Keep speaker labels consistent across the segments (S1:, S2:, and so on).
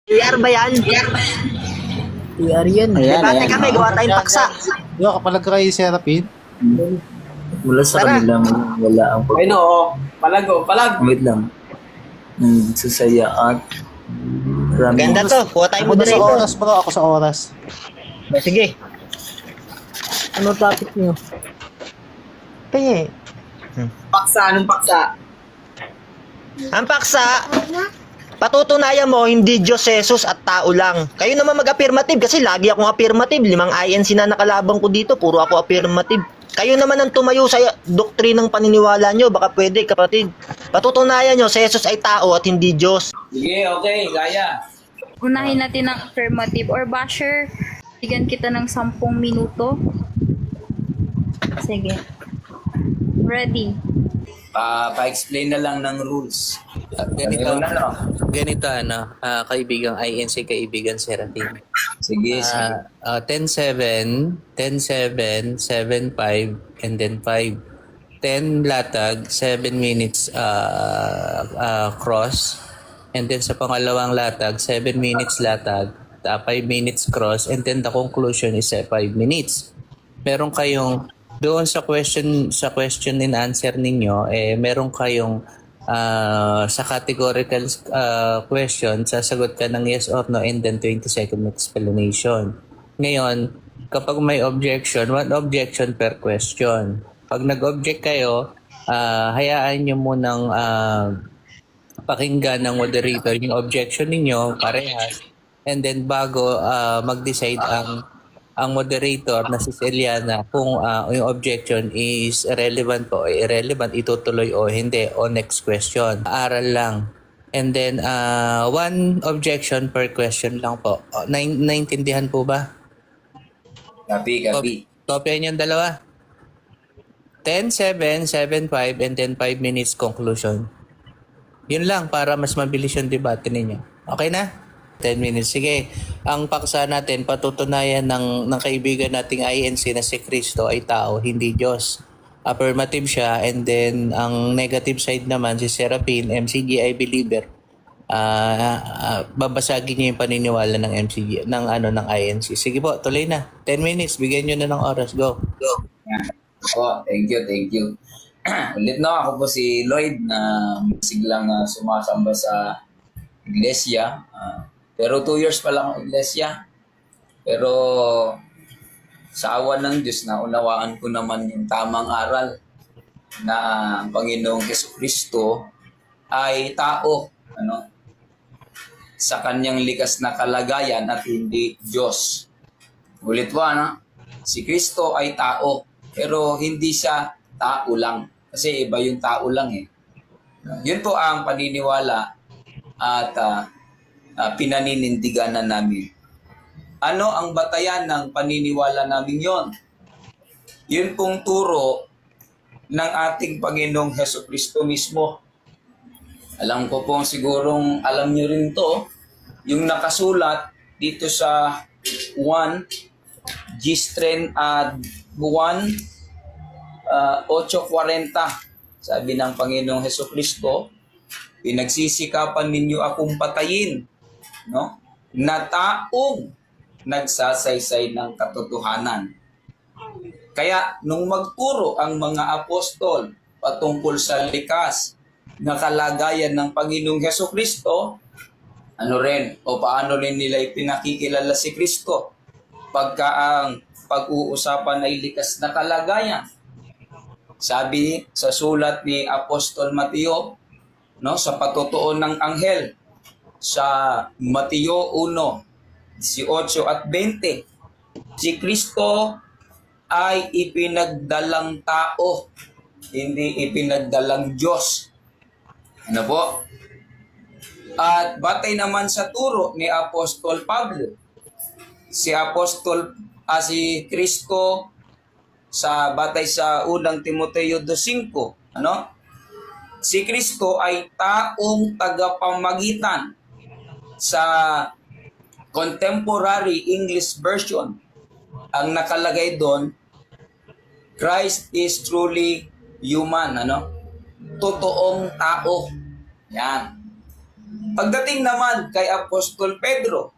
S1: PR ba yan?
S2: PR yan.
S3: Ayan,
S1: Debate
S3: ayan.
S1: kami, gawa tayong paksa.
S4: Yo, kapag kay Serapin,
S3: Mula sa
S1: Tara.
S3: kanila, wala ang
S5: Ay no, palag.
S3: Wait lang. Susaya at marami.
S1: Ganda to, kuha tayong
S4: ako na sa
S1: moderator.
S4: oras bro, ako sa oras.
S1: Sige.
S2: Ano topic nyo?
S1: Pe.
S5: Paksa, anong paksa?
S1: Ang paksa, patutunayan mo, hindi Diyos, Jesus at tao lang. Kayo naman mag-affirmative kasi lagi akong affirmative. 5 INC na nakalabang ko dito, puro ako affirmative. Kayo naman ang tumayo sa doktrinang paniniwala nyo. Baka pwede, kapatid. Patutunayan nyo, si Jesus ay tao at hindi Diyos.
S5: Sige, okay, gaya.
S6: Unahin natin ang affirmative or basher. Bigyan kita ng 10 minuto. Sige. Ready.
S5: Pa-explain na lang ng rules.
S7: Ganito kaibigang INC, kaibigan Serafin.
S5: Sige, sige.
S7: 10-7, 10-7, 7-5, and then 5. 10 latag, 7 minutes cross. And then sa pangalawang latag, 7 minutes latag, 5 minutes cross. And then the conclusion is 5 minutes. Meron kayong, doon sa question and answer ninyo, meron kayong sa categorical question, sasagot ka ng yes or no and then 20-second explanation. Ngayon, kapag may objection, 1 objection per question. Pag nag-object kayo, hayaan nyo munang pakinggan ng moderator yung objection ninyo, parehas. And then bago mag-decide ang moderator na si Celiana kung yung objection is relevant o irrelevant, itutuloy o hindi, o next question. Aral lang. And then, 1 objection per question lang po. Naintindihan po ba?
S5: Copy.
S7: Kopyahin yung dalawa. 10-7, 7-5, and then 5 minutes conclusion. Yun lang para mas mabilis yung debate ninyo. Okay na? 10 minutes. Sige, ang paksa natin, patutunayan ng kaibigan nating INC na si Kristo ay tao, hindi Diyos. Affirmative siya, and then ang negative side naman, si Serapin, MCGI believer. Babasagin niya yung paniniwala ng MCG, ng INC. Sige po, tuloy na. 10 minutes, bigyan nyo na ng oras. Go.
S5: Oh, thank you. Ulit na ako po si Lloyd na siglang sumasamba sa iglesia. Pero 2 years pa lang ang iglesia. Pero sa awa ng Diyos, naunawaan ko naman yung tamang aral na ang Panginoong Jesucristo ay tao, sa kanyang likas na kalagayan at hindi Diyos. Ulit po, si Kristo ay tao, pero hindi siya tao lang. Kasi iba yung tao lang eh. Yun po ang paniniwala at pinaninindigan na namin. Ano ang batayan ng paniniwala namin yon? Yun pong turo ng ating Panginoong Jesucristo mismo. Alam ko pong sigurong alam niyo rin to, yung nakasulat dito sa 1 Gistren 8:40. Sabi ng Panginoong Jesucristo, pinagsisikapan ninyo akong patayin, na taong nagsasaysay ng katotohanan. Kaya nung magturo ang mga apostol patungkol sa likas na kalagayan ng Panginoong Jesucristo, paano rin nila ipinakikilala si Kristo pagka ang pag-uusapan ay likas na kalagayan. Sabi sa sulat ni Apostol Mateo, sa patutuo ng anghel, sa Mateo 1:18 at 20, si Kristo ay ipinagdalang tao, hindi ipinagdalang Diyos. Ano po? At batay naman sa turo ni Apostol Pablo, si Kristo sa batay sa unang Timoteo 2:5, si Kristo ay taong tagapamagitan. Sa Contemporary English Version, ang nakalagay doon, Christ is truly human, totoong tao. Yan. Pagdating naman kay Apostol Pedro,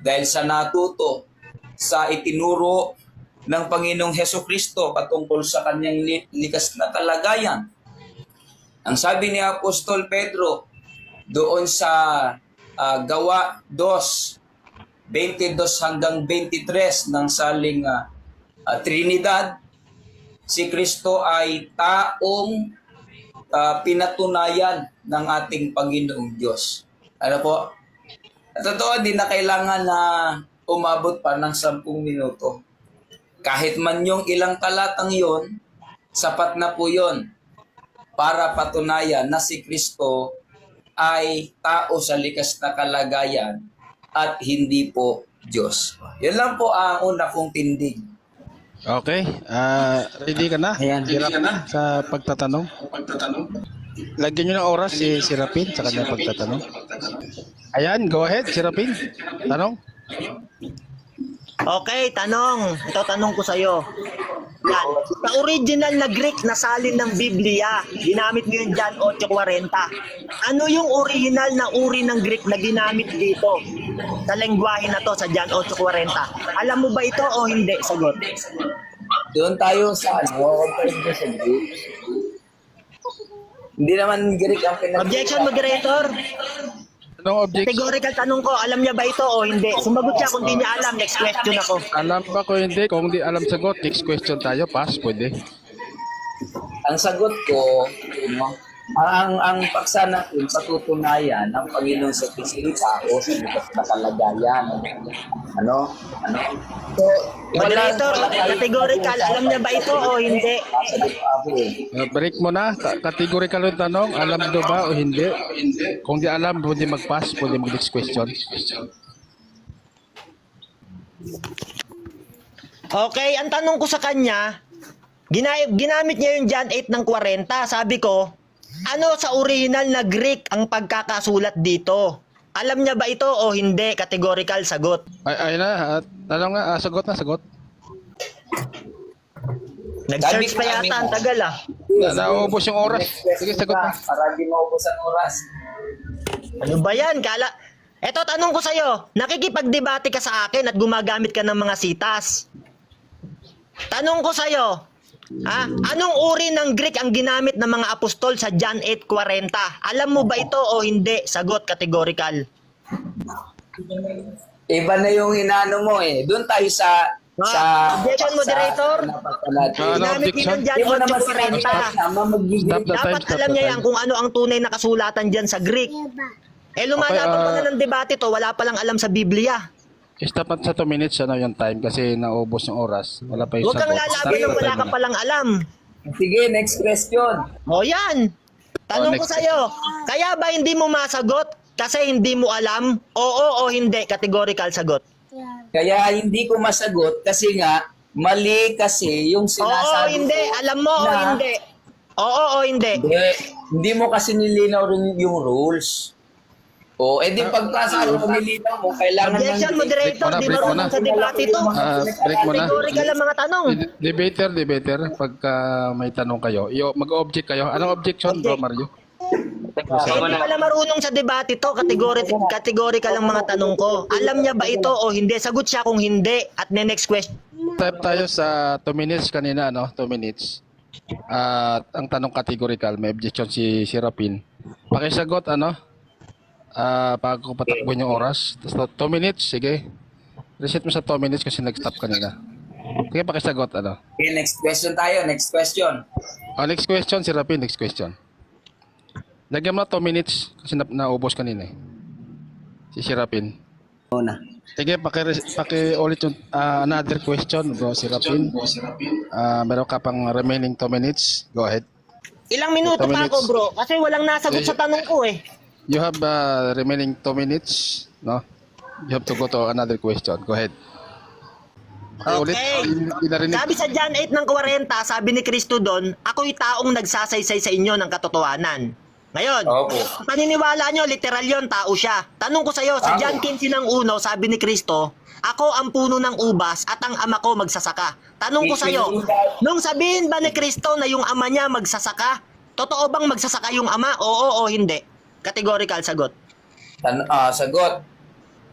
S5: dahil sa natuto sa itinuro ng Panginoong Hesukristo patungkol sa kanyang likas na kalagayan, ang sabi ni Apostol Pedro doon sa Gawa 2:22 hanggang 23 ng saling Trinidad, si Kristo ay taong pinatunayan ng ating Panginoong Diyos. Ano po? At totoo, di na kailangan na umabot pa ng 10 minuto. Kahit man yung ilang talatang yon, sapat na po yon para patunayan na si Kristo ay tao sa likas na kalagayan at hindi po Diyos. Yan lang po ang una kong tindig.
S8: Okay. Ready ka na?
S3: Ayan.
S8: Hirap sa pagtatanong. Lagyan nyo ng oras si Rapin sa kanyang pagtatanong. Ayan, go ahead, si Rapin. Tanong.
S1: Okay, tanong. Ito tanong ko sa'yo. Yan. Sa original na Greek na salin ng Biblia, ginamit mo yung John 8:40. Ano yung original na uri ng Greek na ginamit dito sa lengguwahe na to sa John 8:40? Alam mo ba ito o hindi? Sagot.
S5: Doon tayo sa Greek. Hindi naman Greek ang
S1: Objection, moderator.
S8: Anong objection?
S1: Categorical tanong ko, alam niya ba ito o hindi? Sumagot siya kung di niya alam, next question ako.
S8: Alam ba ko hindi? Kung di alam sagot, next question tayo. Pass, pwede.
S5: Ang sagot ko, ang paksa natin patutunayan ng Panginoon sa Kristo tao sa likas na kalagayan. Ano? So,
S1: Moderator, categorical, alam niya ba ito o hindi?
S8: Break mo na. Categorical yung tanong. Alam do ba o hindi? Kung di alam, pwede mag-pass. Pwede mag-next question.
S1: Okay, ang tanong ko sa kanya, ginamit niya yung John 8:40. Sabi ko, ano sa original na Greek ang pagkakasulat dito? Alam niya ba ito o hindi? Categorical, sagot.
S8: Ay na. Tanong nga. Sagot na, sagot.
S1: Nag-search pa yata, ang tagal ah.
S8: Naubos yung oras. Sige, sagot na.
S5: Para di maubos ang oras.
S1: Ano ba yan? Eto, tanong ko sa'yo, nakikipagdebate ka sa akin at gumagamit ka ng mga sitas. Tanong ko sa'yo, anong uri ng Greek ang ginamit ng mga apostol sa John 8:40? Alam mo ba ito o hindi? Sagot, categorical.
S5: Iba na yung inano mo eh. Doon tayo sa
S1: Objection, moderator. Ginamit niya yung John
S5: Hindi mo naman
S1: 8:40.
S8: Stop the time.
S1: Dapat
S8: Stop
S1: alam
S8: the
S1: niya
S8: time.
S1: yan kung ano ang tunay na kasulatan dyan sa Greek. Lumalaban pa na ng debate to, wala palang alam sa Biblia.
S8: Stop at sa 2 minutes yung time kasi naubos yung oras. Wala pa yung
S1: Huwag kang
S8: sagot.
S1: lalaban
S8: Start
S1: ng
S8: the
S1: wala
S8: time
S1: ka
S8: na.
S1: palang alam.
S5: Sige, next question.
S1: O yan. Tanong ko
S8: next.
S1: sa'yo, kaya ba hindi mo masagot kasi hindi mo alam? Oo o hindi? Categorical sagot.
S5: Kaya hindi ko masagot kasi nga mali kasi yung
S1: Oo
S5: sinasabi
S1: o hindi?
S5: ko
S1: Alam mo o
S5: na-
S1: hindi? Oo o hindi?
S5: Hindi mo kasi nilinaw rin yung rules. O, edi pagkasa ko nilinaw mo, kailangan
S1: Objection, moderator, di
S8: break mo
S1: marunong
S8: na.
S1: sa debate to.
S8: Break mo na.
S1: Categorical ang mga tanong.
S8: Debater, pagka may tanong kayo, mag-object kayo. Anong objection, bro Mario?
S1: Hindi pala marunong sa debate to, categorical ang mga tanong ko. Alam niya ba ito o hindi? Sagot siya kung hindi. At next question.
S8: Type tayo sa 2 minutes kanina, 2 minutes. At ang tanong categorical, may objection si Rapin. Pakisagot, pag ko patakbuhin yung oras. Tapos 2 minutes, sige. Reset mo sa 2 minutes kasi nag-stop kanina. Sige, pakisagot,
S5: Okay, next question tayo, next question.
S8: Next question, si Rapin, next question. Lagyan mo na 2 minutes kasi naubos kanina eh. Si Rapin. Sige, paki-ulit yung another question, bro, si Rapin. Meron ka pang remaining 2 minutes. Go ahead.
S1: Ilang minuto
S8: 2
S1: pa ako,
S8: minutes.
S1: bro? Kasi walang nasagot sa tanong ko eh.
S8: You have remaining 2 minutes, no? You have to go to another question. Go ahead. Ulit, narinig.
S1: Sabi sa John 8:40, sabi ni Kristo doon, ako'y taong nagsasaysay sa inyo ng katotohanan. Ngayon,
S5: Opo.
S1: paniniwala nyo, literal yon, tao siya. Tanong ko sa'yo, sa John 15:1, sabi ni Kristo, ako ang puno ng ubas at ang ama ko magsasaka. Tanong ko sa'yo, nung sabihin ba ni Kristo na yung ama niya magsasaka, totoo bang magsasaka yung ama? Oo o hindi? Categorical, sagot.
S5: Sagot.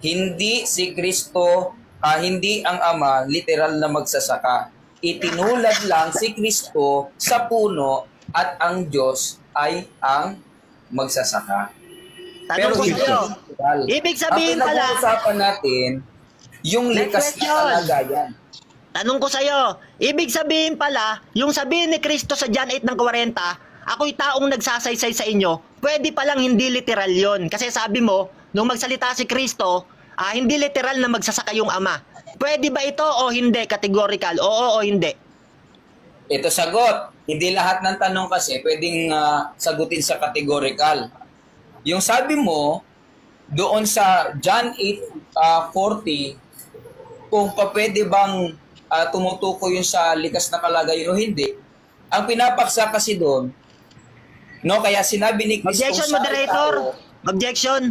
S5: Hindi si Kristo, hindi ang Ama literal na magsasaka. Itinulad lang si Kristo sa puno at ang Diyos ay ang magsasaka.
S1: Tanong ko
S5: hindi
S1: sa'yo.
S5: literal.
S1: Ibig sabihin
S5: ang
S1: pala,
S5: pinag-uusapan natin, yung
S1: Next
S5: likas na
S1: question.
S5: kalagayan.
S1: tanong ko sa'yo, ibig sabihin pala, yung sabihin ni Kristo sa John 8 ng 40, ako'y taong nagsasaysay sa inyo, pwede palang hindi literal yon. Kasi sabi mo, nung magsalita si Kristo, hindi literal na magsasaka yung Ama. Pwede ba ito o hindi? Categorical, oo o hindi?
S5: Ito sagot. Hindi lahat ng tanong kasi pwedeng sagutin sa categorical. Yung sabi mo, doon sa John 8:40, kung pwede bang tumutukoy yun sa likas na kalagayan o hindi, ang pinapaksa kasi doon, no, kaya sinabi ni Kristo
S1: Objection,
S5: sa
S1: moderator.
S5: tao,
S1: Objection.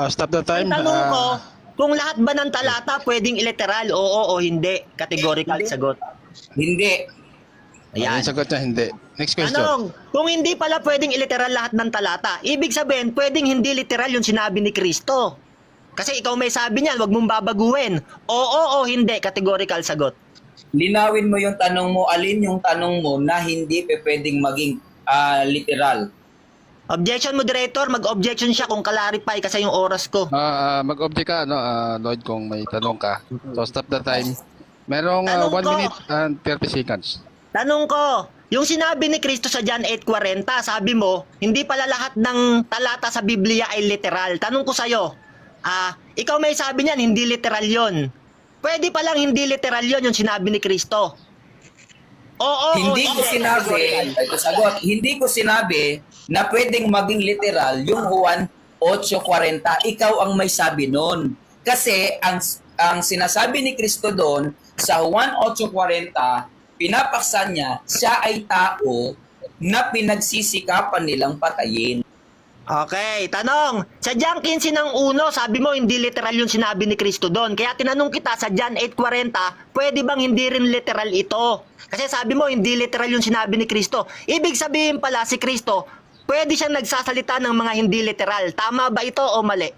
S8: Stop the time.
S1: Ang tanong ko, kung lahat ba ng talata pwedeng iliteral, oo o hindi? Categorical, sagot.
S5: hindi.
S8: Ayan.
S1: Ayan.
S8: Sagot niya, hindi. Next question.
S1: Tanong, kung hindi pala pwedeng iliteral lahat ng talata, ibig sabihin, pwedeng hindi literal yung sinabi ni Kristo. Kasi ikaw may sabi niyan, wag mong babaguhin. Oo o hindi, categorical, sagot.
S5: Linawin mo yung tanong mo, alin yung tanong mo na hindi pwedeng maging literal.
S1: Objection, moderator, mag-objection siya kung clarify kasi yung oras ko.
S8: Mag-object ka, Lloyd, kung may tanong ka. So, stop the time. Merong
S1: Tanong
S8: 1
S1: ko.
S8: minute and 30 seconds.
S1: Tanong ko, yung sinabi ni Kristo sa John 8:40, sabi mo, hindi pala lahat ng talata sa Biblia ay literal. Tanong ko sa'yo, ikaw may sabi niyan, hindi literal yon. Pwede palang hindi literal yon yung sinabi ni Kristo. Oo,
S5: Hindi ko sinabi, ito sagot, hindi ko sinabi na pwedeng maging literal yung Juan 8:40. Ikaw ang may sabi nun. Kasi ang sinasabi ni Kristo doon sa Juan 8:40, pinapaksa niya, siya ay tao na pinagsisikapan nilang patayin.
S1: Okay, tanong. Sa John 15 ng 1, sabi mo hindi literal yung sinabi ni Kristo doon. Kaya tinanong kita sa John 8:40, pwede bang hindi rin literal ito? Kasi sabi mo hindi literal yung sinabi ni Kristo. Ibig sabihin pala si Kristo, pwede siyang nagsasalita ng mga hindi literal. Tama ba ito o mali?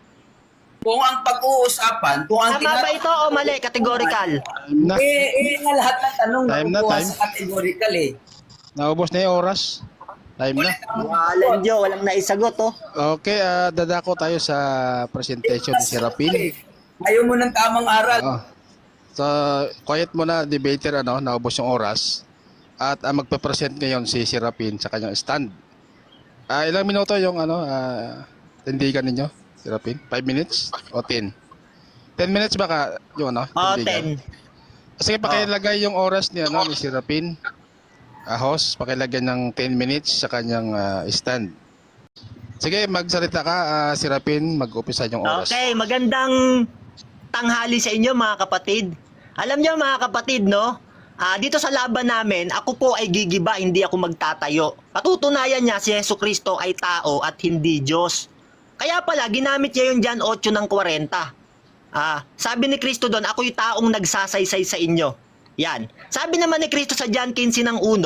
S5: Kung ang pag-uusapan, kung ang
S1: Tama ba ito o mali? Categorical.
S8: Time na.
S5: nga lahat ng tanong
S8: Time na,
S5: nakukuha
S8: time.
S5: sa categorical eh.
S8: Naubos na yung oras. Time na.
S1: Walang Diyo, walang naisagot oh.
S8: Okay, dadako tayo sa presentation ni Serapin.
S5: Ayaw mo ng tamang aral.
S8: So, quiet muna, debater, naubos yung oras. At magpe-present ngayon si Serapin sa kanyang stand. Ilang minuto yung tindigan ninyo, Serapin? 5 minutes o 10? 10 minutes baka yung tindigan?
S1: 10.
S8: Sige, pakilagay yung oras ni Serapin. Host, pakilagyan ng 10 minutes sa kanyang stand. Sige, magsalita ka, Serapin, mag-upisa yung oras.
S1: Okay, magandang tanghali sa inyo mga kapatid. Alam niyo mga kapatid, no? Dito sa laban namin, ako po ay gigiba, hindi ako magtatayo. Patutunayan niya si Jesucristo ay tao at hindi Diyos. Kaya pala, ginamit niya yung John 8 ng 40. Sabi ni Kristo doon, ako'y taong nagsasaysay sa inyo. Yan. Sabi naman ni Kristo sa John 15 ng 1,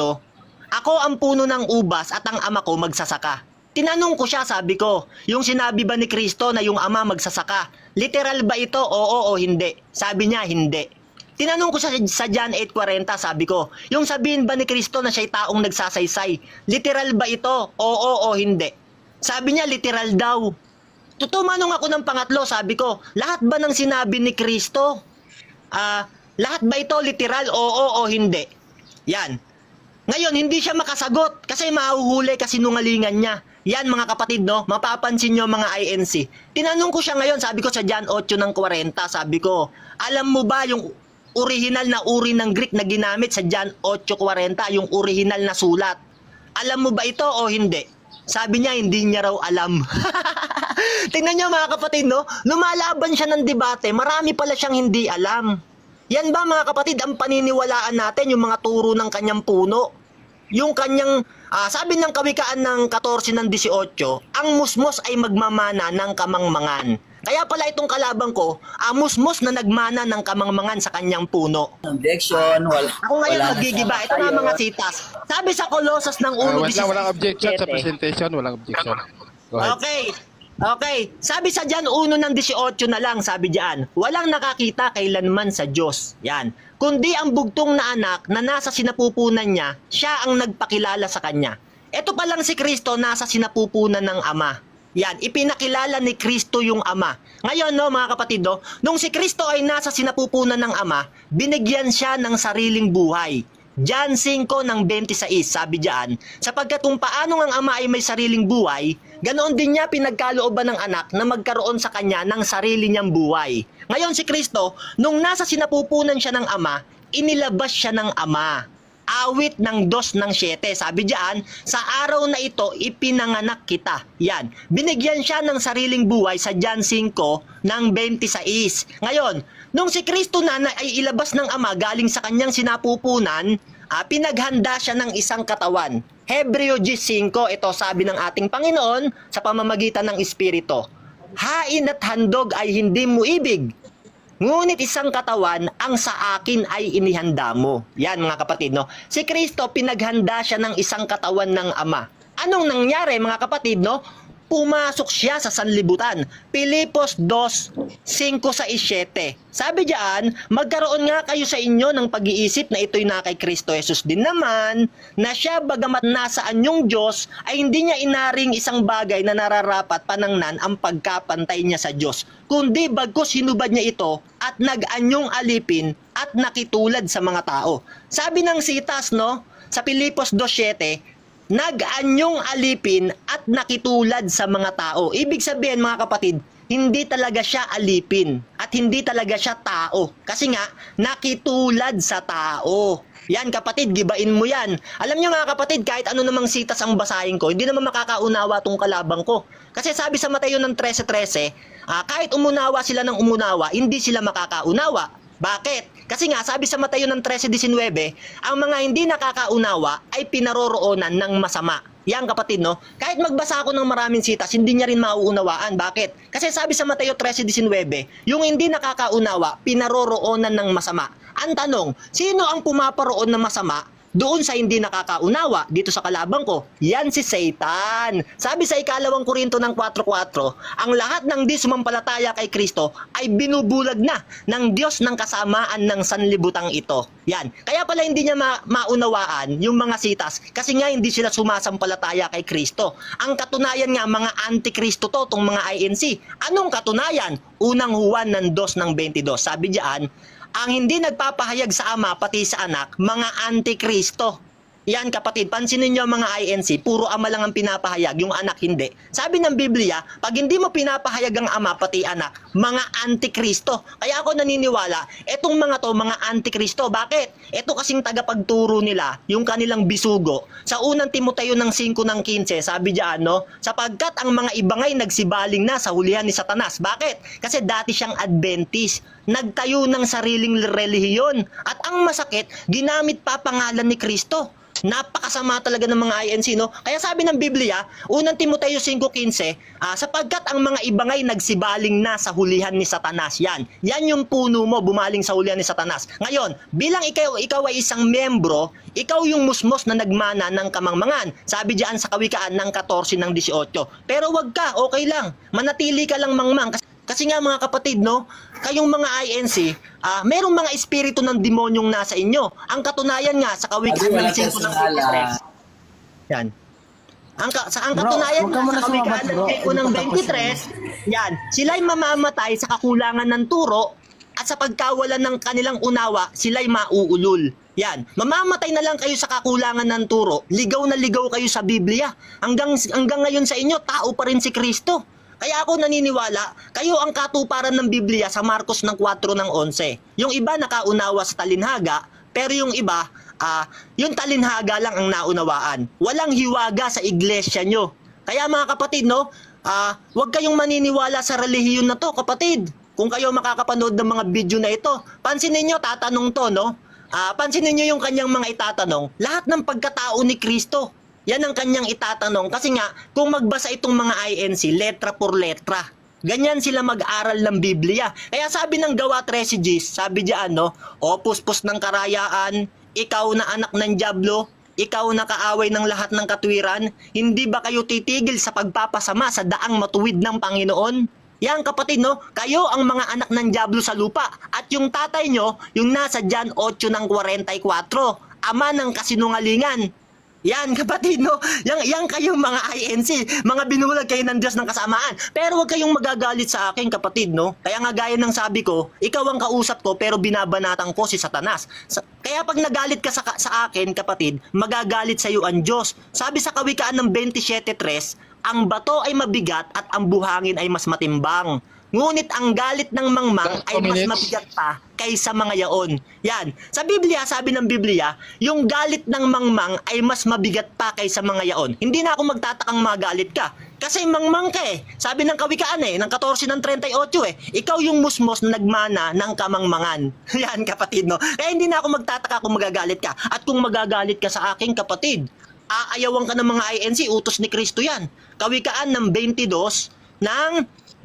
S1: ako ang puno ng ubas at ang ama ko magsasaka. Tinanong ko siya, sabi ko, yung sinabi ba ni Kristo na yung ama magsasaka, literal ba ito? Oo o hindi? Sabi niya, hindi. Tinanong ko siya sa John 8:40, sabi ko, yung sabihin ba ni Kristo na siya'y taong nagsasaysay, literal ba ito? Oo o hindi? Sabi niya, literal daw. Tutumanong ako ng pangatlo, sabi ko, lahat ba ng sinabi ni Kristo? Lahat ba ito literal? Oo o hindi? Yan. Ngayon, hindi siya makasagot kasi mahuhuli kasi nungalingan niya. Yan mga kapatid, no? Mapapansin nyo mga INC. Tinanong ko siya ngayon, sabi ko sa John 8 ng 40, sabi ko, alam mo ba yung original na uri ng Greek na ginamit sa John 8:40, yung original na sulat? Alam mo ba ito o hindi? Sabi niya, hindi niya raw alam. Tingnan niyo mga kapatid, no? Lumalaban siya ng debate, marami pala siyang hindi alam. Yan ba mga kapatid ang paniniwalaan natin, yung mga turo ng kanyang puno? Yung kanyang, sabi ng Kawikaan ng 14 ng 18, ang musmos ay magmamana ng kamangmangan. Kaya pala itong kalabang ko, musmos na nagmana ng kamangmangan sa kanyang puno.
S5: Objection,
S1: Ako ngayon magigiba, ito na mga sitas. Sabi sa Colossus ng 1:17.
S8: Walang objection sa presentation, walang objection. Go ahead.
S1: Okay. Sabi sa Jan 1 ng 18 na lang, sabi diyan, walang nakakita kailanman sa Diyos. Yan. Kundi ang bugtong na anak na nasa sinapupunan niya, siya ang nagpakilala sa kanya. Ito pa lang si Kristo nasa sinapupunan ng Ama. Yan, ipinakilala ni Kristo yung Ama. Ngayon, no, mga kapatid, no, nung si Kristo ay nasa sinapupunan ng Ama, binigyan siya ng sariling buhay. John 5 ng 26, sabi diyan, sapagkat kung paano ang Ama ay may sariling buhay, ganoon din niya pinagkalooban ng anak na magkaroon sa kanya ng sarili niyang buhay. Ngayon si Kristo, nung nasa sinapupunan siya ng Ama, inilabas siya ng Ama. Awit ng 2 ng 7, sabi diyan, sa araw na ito ipinanganak kita. Yan, binigyan siya ng sariling buhay sa John 5 ng 26. Ngayon, nung si Kristo na ay ilabas ng Ama galing sa kanyang sinapupunan, pinaghanda siya ng isang katawan. Hebreo 10:5, ito sabi ng ating Panginoon sa pamamagitan ng Espiritu. Hain at handog ay hindi mo ibig, ngunit isang katawan ang sa akin ay inihanda mo. Yan mga kapatid, no? Si Kristo pinaghanda siya ng isang katawan ng Ama. Anong nangyari mga kapatid, no? Pumasok siya sa sanlibutan. Pilipos 2:5-7. Sabi diyan, magkaroon nga kayo sa inyo ng pag-iisip na ito'y na kay Kristo Jesus din naman, na siya bagamat nasaan yung Diyos, ay hindi niya inaring isang bagay na nararapat panangnan ang pagkapantay niya sa Diyos, kundi bagkus hinubad niya ito at nag-anyong alipin at nakitulad sa mga tao. Sabi ng sitas, no, sa Pilipos 2:7, nag-anyong alipin at nakitulad sa mga tao. Ibig sabihin mga kapatid, hindi talaga siya alipin at hindi talaga siya tao. Kasi nga, nakitulad sa tao. Yan kapatid, gibain mo yan. Alam nyo mga kapatid, kahit ano namang sitas ang basahin ko, hindi naman makakaunawa tong kalabang ko. Kasi sabi sa Mateo ng 13:13, kahit umunawa sila ng umunawa, hindi sila makakaunawa. Bakit? Kasi nga, sabi sa Mateo ng 13:19, ang mga hindi nakakaunawa ay pinaroroonan ng masama. Yan kapatid, no? Kahit magbasa ako ng maraming sitas, hindi niya rin mauunawaan. Bakit? Kasi sabi sa Mateo 13:19, yung hindi nakakaunawa, pinaroroonan ng masama. Ang tanong, sino ang pumaparoon ng masama doon sa hindi nakakaunawa? Dito sa kalabang ko, yan si Satan. Sabi sa 2 Korinto ng 4:4, ang lahat ng di sumampalataya kay Kristo ay binubulag na ng Diyos ng kasamaan ng sanlibutang ito. Yan. Kaya pala hindi niya maunawaan yung mga sitas kasi nga hindi sila sumasampalataya kay Kristo. Ang katunayan nga, mga antikristo to, tong mga INC. Anong katunayan? Unang Juan ng 2 ng 22. Sabi diyan, ang hindi nagpapahayag sa Ama pati sa Anak, mga antikristo. Yan kapatid, pansinin nyo mga INC, puro Ama lang ang pinapahayag, yung Anak hindi. Sabi ng Biblia, pag hindi mo pinapahayag ang Ama pati Anak, mga antikristo. Kaya ako naniniwala, etong mga to, mga antikristo. Bakit? Ito kasing tagapagturo nila, yung kanilang bisugo. Sa unang Timoteo ng 5 ng 15, sabi diyan, no? Sapagkat ang mga ibangay nagsibaling na sa hulihan ni Satanas. Bakit? Kasi dati siyang Adventist, nagtayo ng sariling relihiyon. At ang masakit, ginamit pa pangalan ni Kristo. Napakasama talaga ng mga INC, no? Kaya sabi ng Biblia, unang Timoteo 5:15, sapagkat ang mga ibangay nagsibaling na sa hulihan ni Satanas. Yan yung puno mo, bumaling sa hulihan ni Satanas. Ngayon, bilang ikaw ay isang membro, ikaw yung musmos na nagmana ng kamangmangan. Sabi diyan sa Kawikaan ng 14 ng 18. Pero wag ka, okay lang. Manatili ka lang mangmang. Kasi nga mga kapatid, no, kayong mga INC, merong mga espiritu ng demonyong nasa inyo. Ang katunayan nga sa Kawikaan ng 5 ng 23. Yan. Ang katunayan nga sa Kawikaan ng 5 ng 23, yan, sila'y mamamatay sa kakulangan ng turo at sa pagkawalan ng kanilang unawa, sila'y mauulol. Yan, mamamatay na lang kayo sa kakulangan ng turo. Ligaw na ligaw kayo sa Biblia. Hanggang ngayon sa inyo, tao pa rin si Kristo. Kaya ako naniniwala, kayo ang katuparan ng Biblia sa Marcos ng 4 ng 11. Yung iba nakaunawa sa talinhaga, pero yung iba, yung talinhaga lang ang naunawaan. Walang hiwaga sa iglesia nyo. Kaya mga kapatid, no, huwag kayong maniniwala sa relihiyon na to, kapatid. Kung kayo makakapanood ng mga video na ito, pansinin nyo, tatanong to, no? Pansinin nyo yung kanyang mga itatanong. Lahat ng pagkatao ni Kristo, yan ang kanyang itatanong. Kasi nga, kung magbasa itong mga INC, letra por letra, ganyan sila mag-aral ng Biblia. Kaya sabi ng Gawa 13:10, sabi diyan, no, o puspos ng karayaan, ikaw na anak ng dyablo, ikaw na kaaway ng lahat ng katwiran, hindi ba kayo titigil sa pagpapasama sa daang matuwid ng Panginoon? Yan kapatid, no? Kayo ang mga anak ng dyablo sa lupa. At yung tatay nyo, yung nasa John 8 ng 44, ama ng kasinungalingan. Yan kapatid, no? Yang kayong mga INC, mga binulag kayo ng Diyos ng kasamaan. Pero huwag kayong magagalit sa akin kapatid, no? Kaya nga gaya ng sabi ko, ikaw ang kausap ko pero binabanatan ko si Satanas. Kaya pag nagalit ka sa akin kapatid, magagalit sa iyo ang Diyos. Sabi sa Kawikaan ng 27:3, ang bato ay mabigat at ang buhangin ay mas matimbang. Ngunit ang galit ng mangmang ay mas mabigat pa kaysa mga yaon. Yan. Sa Biblia, sabi ng Biblia, yung galit ng mangmang ay mas mabigat pa kaysa mga yaon. Hindi na ako magtatakang magalit ka. Kasi mangmang ka eh. Sabi ng Kawikaan ng 14 ng 38 ikaw yung musmos na nagmana ng kamangmangan. Yan kapatid, no? Kaya hindi na ako magtataka kung magagalit ka. At kung magagalit ka sa aking kapatid, aayawan ka ng mga INC, utos ni Kristo yan. Kawikaan ng 22 ng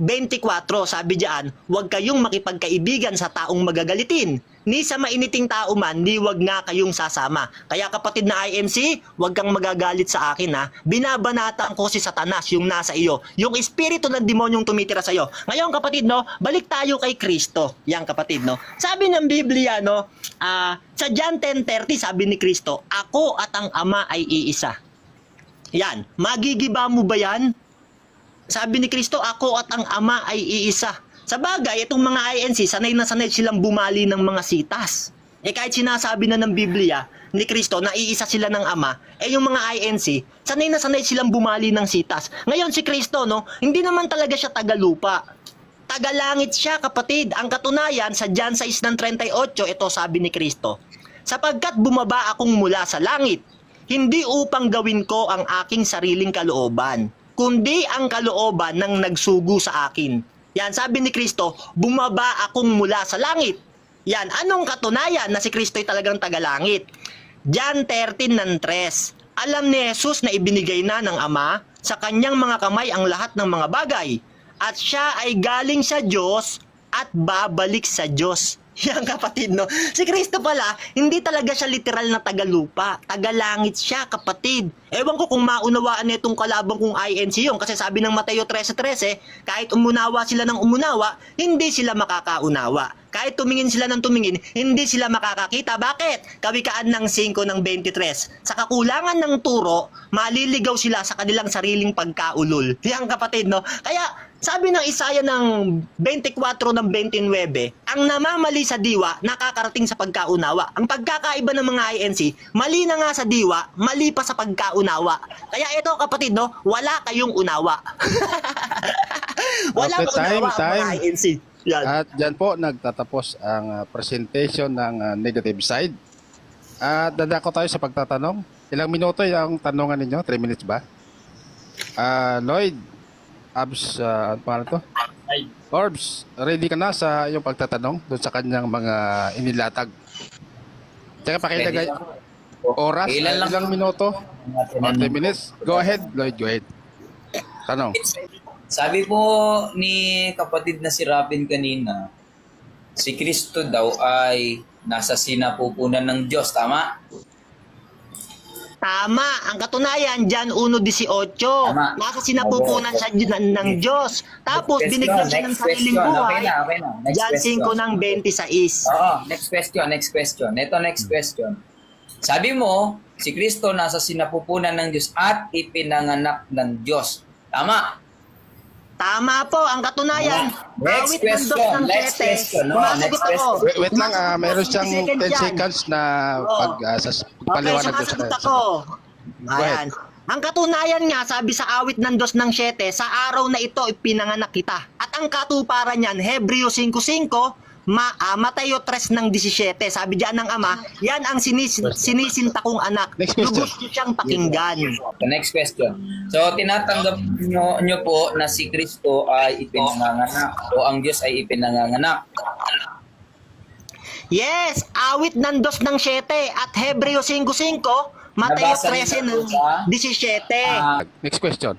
S1: 24, sabi diyan, huwag kayong makipagkaibigan sa taong magagalitin. Ni sa mainiting tao man, ni huwag nga kayong sasama. Kaya kapatid na INC, huwag kang magagalit sa akin ha. Binabanatan ko si Satanas, yung nasa iyo. Yung espiritu ng demonyong tumitira sa iyo. Ngayon kapatid, no, balik tayo kay Kristo. Yan kapatid, no. Sabi ng Biblia, no, sa John 10:30, sabi ni Kristo, ako at ang Ama ay iisa. Yan, magigiba mo ba yan? Sabi ni Kristo, ako at ang Ama ay iisa. Sa bagay, itong mga INC, sanay na sanay silang bumali ng mga sitas. Kahit sinasabi na ng Biblia ni Kristo na iisa sila ng Ama, yung mga INC, sanay na sanay silang bumali ng sitas. Ngayon si Kristo, no, hindi naman talaga siya tagalupa. Tagalangit siya, kapatid. Ang katunayan, sa John 6:38, ito sabi ni Kristo, sapagkat bumaba akong mula sa langit, hindi upang gawin ko ang aking sariling kalooban, kundi ang kalooban ng nagsugo sa akin. Yan, sabi ni Kristo, bumaba akong mula sa langit. Yan, anong katunayan na si Kristo'y talagang tagalangit? John 13:3. Alam ni Jesus na ibinigay na ng Ama sa kanyang mga kamay ang lahat ng mga bagay, at siya ay galing sa Diyos at babalik sa Diyos. Yan kapatid, no? Si Kristo pala, hindi talaga siya literal na tagalupa. Tagalangit siya, kapatid. Ewan ko kung maunawaan nitong kalabang kong INC yun. Kasi sabi ng Mateo 13:13, kahit umunawa sila ng umunawa, hindi sila makakaunawa. Kahit tumingin sila ng tumingin, hindi sila makakakita. Bakit? Kawikaan ng 5 ng 23. Sa kakulangan ng turo, maliligaw sila sa kanilang sariling pagkaulol. Yan kapatid, no? Kaya, sabi ng Isaiah ng 24 ng 29, ang namamali sa diwa, nakakarating sa pagkaunawa. Ang pagkakaiba ng mga INC, mali na nga sa diwa, mali pa sa pagkaunawa. Kaya ito kapatid, no, wala kayong unawa. Wala
S8: Okay,
S1: kayong unawa
S8: time.
S1: mga INC. Yan.
S8: At dyan po nagtatapos ang presentation ng negative side. At dadako tayo sa pagtatanong. Ilang minuto yung tanongan ninyo? 3 minutes ba? Lloyd, Abs, ano pangalan to? Orbs, ready ka na sa iyong pagtatanong doon sa kanyang mga inilatag? Tsaka pakilagay oras,
S5: Ilan lang?
S8: ilang minuto? 3 minutes. Go ahead, Lloyd, go ahead. Tanong.
S5: Sabi po ni kapatid na si Robin kanina, si Kristo daw ay nasa sinapupunan ng Diyos, tama?
S1: Tama. Ang katunayan, John 1:18.
S5: Tama.
S1: Nasa sinapupunan siya ng Diyos. Tapos,
S5: Next
S1: binigyan siya ng
S5: next
S1: sariling
S5: question.
S1: buhay.
S5: Okay na. Next
S1: John
S5: question.
S1: 5 ng 26.
S5: Oo, next question. Ito next question. Sabi mo, si Kristo nasa sinapupunan ng Diyos at ipinanganak ng Diyos. Tama?
S1: Tama po. Ang katunayan,
S5: Next
S1: awit ng dos ng
S5: next
S1: siyete.
S5: question. No,
S1: Sumasagot
S5: next
S1: ako.
S5: question.
S8: Wait lang, meron siyang 10
S1: dyan.
S8: seconds na
S1: Okay,
S8: pagpaliwanag doon
S1: sumasagot
S8: sa
S1: ako.
S8: Go ahead.
S1: Ayan. Ang katunayan nga, sabi sa awit ng 2 ng 7, sa araw na ito ipinanganak kita. At ang katuparan niyan, Hebreo 5:5, Mateo 3 ng 17. Sabi diyan ng Ama, yan ang sinisinta kong anak.
S8: Next question.
S1: Lubos niyo siyang pakinggan.
S5: The next question. So, tinatanggap nyo po na si Kristo ay ipinanganganak o ang Diyos ay ipinanganganak.
S1: Yes, awit ng 2 ng 7 at Hebreo 5:5, Mateo
S5: Nabasa niyo
S1: 13
S5: na
S1: ng
S5: po ba?
S1: 17.
S8: Next question.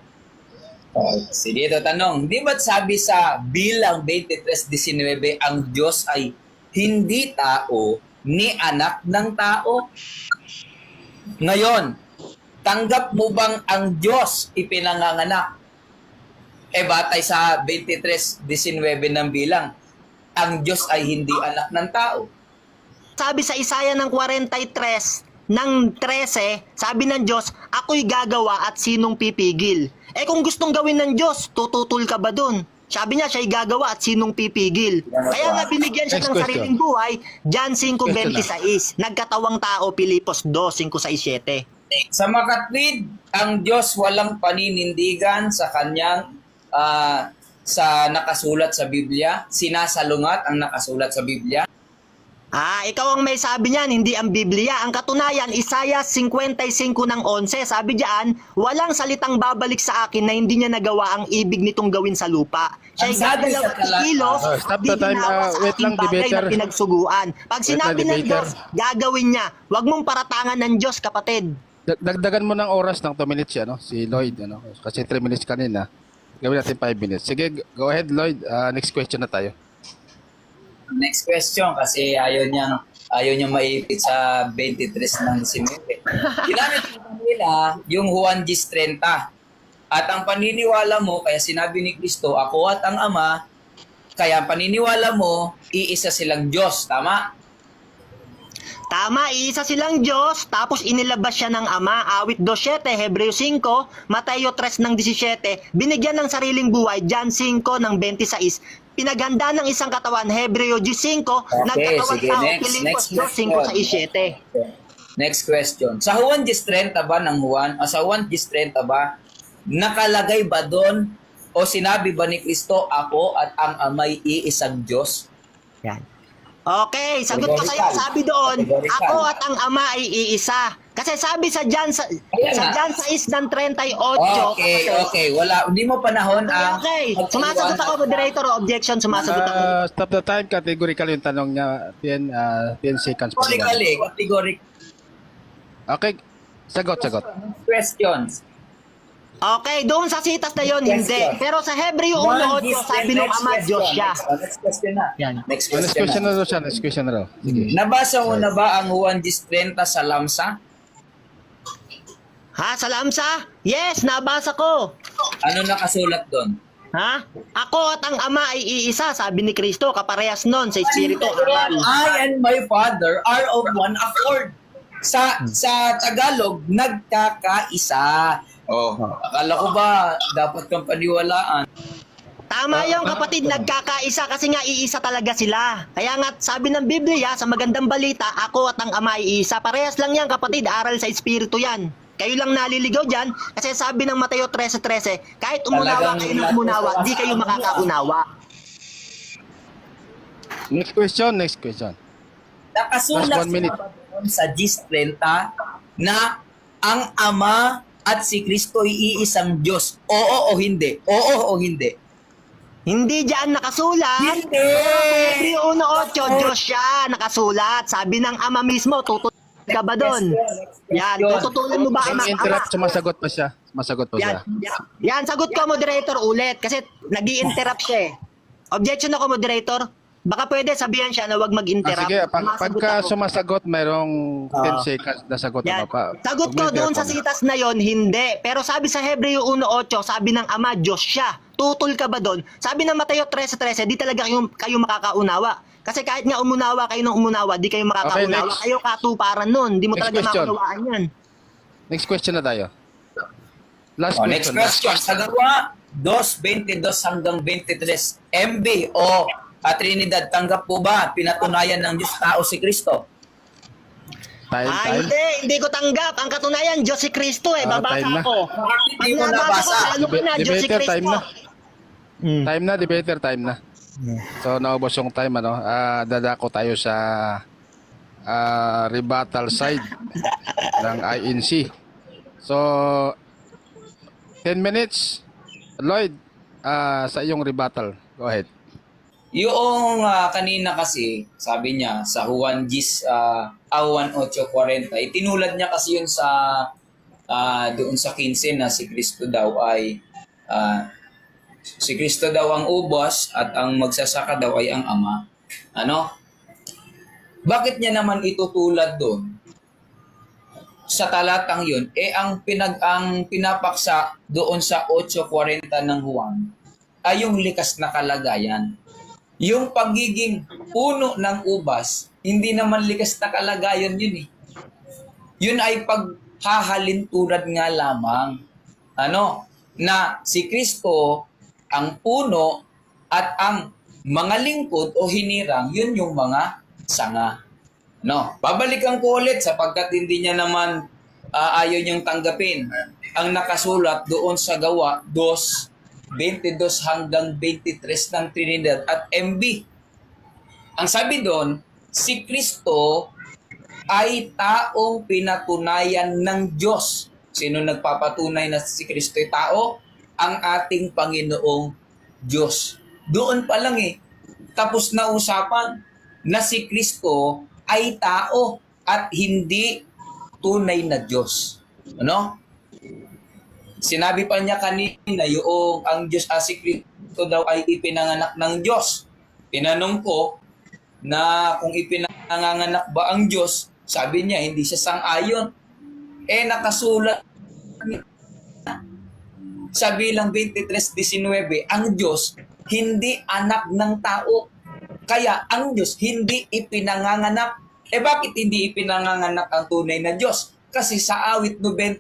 S5: Sige, ito tanong. Di ba't sabi sa bilang 23:19, ang Diyos ay hindi tao ni anak ng tao? Ngayon, tanggap mo bang ang Diyos ipinanganganak? Batay sa 23:19 ng bilang, ang Diyos ay hindi anak ng tao.
S1: Sabi sa Isaiah ng 43 ng 13, sabi ng Diyos, ako'y gagawa at sinong pipigil? Kung gustong gawin ng Diyos, tututol ka ba dun? Sabi niya, siya'y gagawa at sinong pipigil? Kaya nga binigyan siya
S8: Next
S1: ng
S8: question.
S1: sariling buhay, John 5:26, nagkatawang tao, Pilipos 2:5-7.
S5: Sa makatwid, ang Diyos walang paninindigan sa kanyang sa nakasulat sa Biblia. Sinasalungat ang nakasulat sa Biblia.
S1: Ikaw ang may sabi niyan, hindi ang Biblia. Ang katunayan, Isaiah 55:11, sabi diyan, walang salitang babalik sa akin na hindi niya nagawa ang ibig nitong gawin sa lupa. Siya'y
S5: Ang sabi
S1: gagalaw
S5: sa
S1: at
S5: tala-
S1: kilos,
S8: Stop
S1: di
S8: the time.
S1: ginawa sa
S8: Wait
S1: aking
S8: lang,
S1: bagay
S8: debater.
S1: na pinagsuguan. Pag sinabi ng
S8: debater.
S1: Diyos, gagawin niya. Huwag mong paratangan ng Diyos, kapatid.
S8: Dagdagan mo ng oras ng 2 minutes yan, si Lloyd, kasi 3 minutes kanina. Gawin natin 5 minutes. Sige, go ahead, Lloyd. Next question na tayo.
S5: Next question, kasi ayaw niyang maipit sa 23 ng simete. Ginamit nila yung Juan 10:30. At ang paniniwala mo, kaya sinabi ni Kristo, ako at ang Ama, kaya ang paniniwala mo, iisa silang Diyos. Tama?
S1: Tama, iisa silang Diyos, tapos inilabas siya ng Ama. Awit 2:7, Hebreo 5, Mateo 3 ng 17, binigyan ng sariling buhay, John 5 ng 26, pinaganda ng isang katawan, Hebreo 5, nagkatawan
S5: sige,
S1: tao,
S5: next
S1: Pilipos
S5: question.
S1: 2:5-7.
S5: Next question. Sa Juan 10:30 ba ng Juan, sa Juan 10:30 ba, nakalagay ba doon o sinabi ba ni Kristo, ako at ang Ama'y iisang Diyos?
S1: Yan. Okay, sagot ko sa'yo. Sabi doon, ako at ang Ama ay iisa. Kasi sabi sa John, sa John 6 ng 38.
S5: Okay. Wala, hindi mo panahon ang...
S1: Okay, sumasagot ako, moderator, o objection, sumasagot ako.
S8: Stop the time. Categorical yung tanong niya. 10 seconds pa.
S5: Categorical.
S8: Okay. Sagot.
S5: Questions.
S1: Okay, doon sa sitas na yon hindi. Pero sa Hebreo 1:8, sabi ng Ama, Diyos siya.
S5: Next question na.
S1: Yan.
S5: Next
S8: Next
S5: question
S8: question na daw siya. Next question na daw. Sige.
S5: Nabasa mo na ba ang Juan 10:30 sa Lamsa?
S1: Ha, sa Lamsa? Yes, nabasa ko.
S5: Ano nakasulat doon?
S1: Ha? Ako at ang Ama ay iisa, sabi ni Kristo, kaparehas nun sa Espiritu.
S5: I and my Father are of one accord. Sa Tagalog, nagkakaisa. Akala ko ba dapat kang paniwalaan?
S1: Tama yung kapatid, nagkakaisa kasi nga iisa talaga sila. Kaya nga sabi ng Biblia, sa magandang balita, ako at ang Ama ay iisa. Parehas lang yan kapatid, aral sa Espiritu yan. Kayo lang naliligaw dyan kasi sabi ng Mateo 13:13, kahit umunawa kayo ng umunawa, di kayo makakaunawa.
S8: Next question.
S5: Nakasulat
S8: Last 1 minute.
S5: ba doon sa 10:30 na ang Ama at si Kristo ay iisang Diyos? Oo o hindi? Oo o hindi?
S1: Hindi dyan nakasulat.
S5: Hindi!
S1: Hebreo 1:8, Diyos siya nakasulat. Sabi ng Ama mismo, tutulad ka ba doon? Yan, tututulan mo ba Ama?
S8: Interrupt. Sumasagot pa siya.
S1: Yan, sagot ko moderator ulit kasi nag-i-interrupt siya eh. Objection ako moderator. Baka pwede sabihan siya na wag mag-interrupt.
S8: Sige,
S1: Sumasagot
S8: pagka
S1: ako.
S8: sumasagot, mayroong 10 seconds na sagot
S1: Yan.
S8: na pa.
S1: Sagot ko doon sa sitas na yon, hindi. Pero sabi sa Hebreo 1:8, sabi ng Ama, Diyos siya. Tutol ka ba doon? Sabi ng Mateo 13:13, di talaga kayo makakaunawa. Kasi kahit nga umunawa kayo ng umunawa, di kayo makakaunawa.
S8: next.
S1: Kayo katuparan nun. Di mo
S8: Next
S1: talaga
S8: question.
S1: makaunawaan yan.
S8: Next question na tayo. Last
S5: Next
S8: question.
S5: question. Sa Gawa 2:22 hanggang 23, MB o Trinidad, tanggap po ba pinatunayan ng Diyos tao si Kristo?
S8: Time.
S1: Hindi ko tanggap. Ang katunayan, Diyos si Kristo eh. Babasa
S8: time na.
S1: ako.
S5: Hindi mo
S1: Pag nabasa ko,
S5: nabasa.
S1: ano ka na, Diyos si
S8: Debater,
S1: Kristo.
S8: time na. Time na, debater, time na. So, naubos yung time, dadako tayo sa rebuttal side ng INC. So, 10 minutes. Lloyd, sa iyong rebuttal. Go ahead.
S5: Yung kanina kasi, sabi niya, sa Juan 8:40, tinulad niya kasi yun sa doon sa 15 na si Kristo daw ay si Kristo daw ang ubos at ang magsasaka daw ay ang Ama. Ano? Bakit niya naman itutulad doon? sa talatang yun, ang pinapaksa doon sa 8:40 ng Juan ay yung likas na kalagayan. Yung pagiging puno ng ubas, hindi naman likas na kalagayan yun eh. Yun ay paghahalin tulad nga lamang. Na si Kristo ang puno at ang mga lingkod o hinirang, yun yung mga sanga. Babalikan ko ulit sapagkat hindi niya naman ayaw niyang tanggapin ang nakasulat doon sa Gawa 2:22 hanggang 23 ng Trinidad at MB. Ang sabi doon, si Kristo ay taong pinatunayan ng Diyos. Sino nagpapatunay na si Kristo ay tao? Ang ating Panginoong Diyos. Doon pa lang tapos na usapan na si Kristo ay tao at hindi tunay na Diyos. Sinabi pa niya kanina yung ang Diyos si Kristo daw ay ipinanganak ng Diyos. Tinanong ko na kung ipinanganak ba ang Diyos, sabi niya hindi siya sang-ayon. Nakasulat sa bilang 23:19, ang Diyos hindi anak ng tao. Kaya ang Diyos hindi ipinanganganak. Bakit hindi ipinanganganak ang tunay na Diyos? Kasi sa awit 90,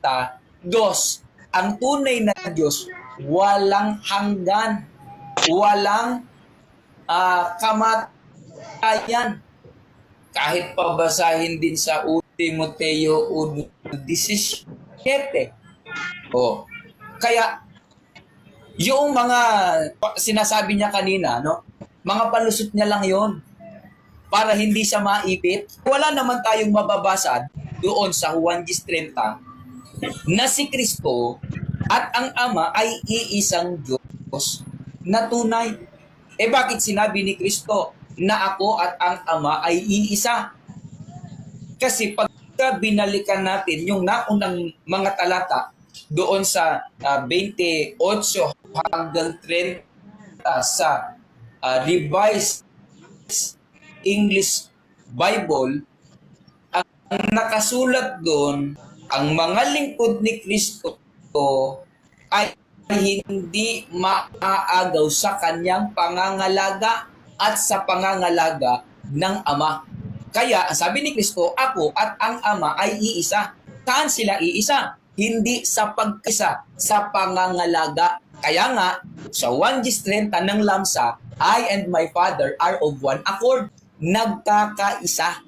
S5: ang tunay na Diyos, walang hanggan, walang kamatayan. Kahit pabasahin din sa Timoteo 1:17. Kaya, yung mga sinasabi niya kanina, mga palusot niya lang yon para hindi siya maipit. Wala naman tayong mababasa doon sa Juan 10:30 na si Kristo at ang Ama ay iisang Diyos na tunay. Bakit sinabi ni Kristo na ako at ang Ama ay iisa? Kasi pagka binalikan natin yung naunang mga talata doon sa 28 hanggang 30 sa Revised English Bible, ang nakasulat doon, ang mga lingkod ni Kristo ay hindi maaagaw sa kanyang pangangalaga at sa pangangalaga ng Ama. Kaya, ang sabi ni Kristo, ako at ang Ama ay iisa. Saan sila iisa? Hindi sa pagkisa, sa pangangalaga. Kaya nga, sa 1:30 ng Lamsa, I and my Father are of one accord. Nagkakaisa.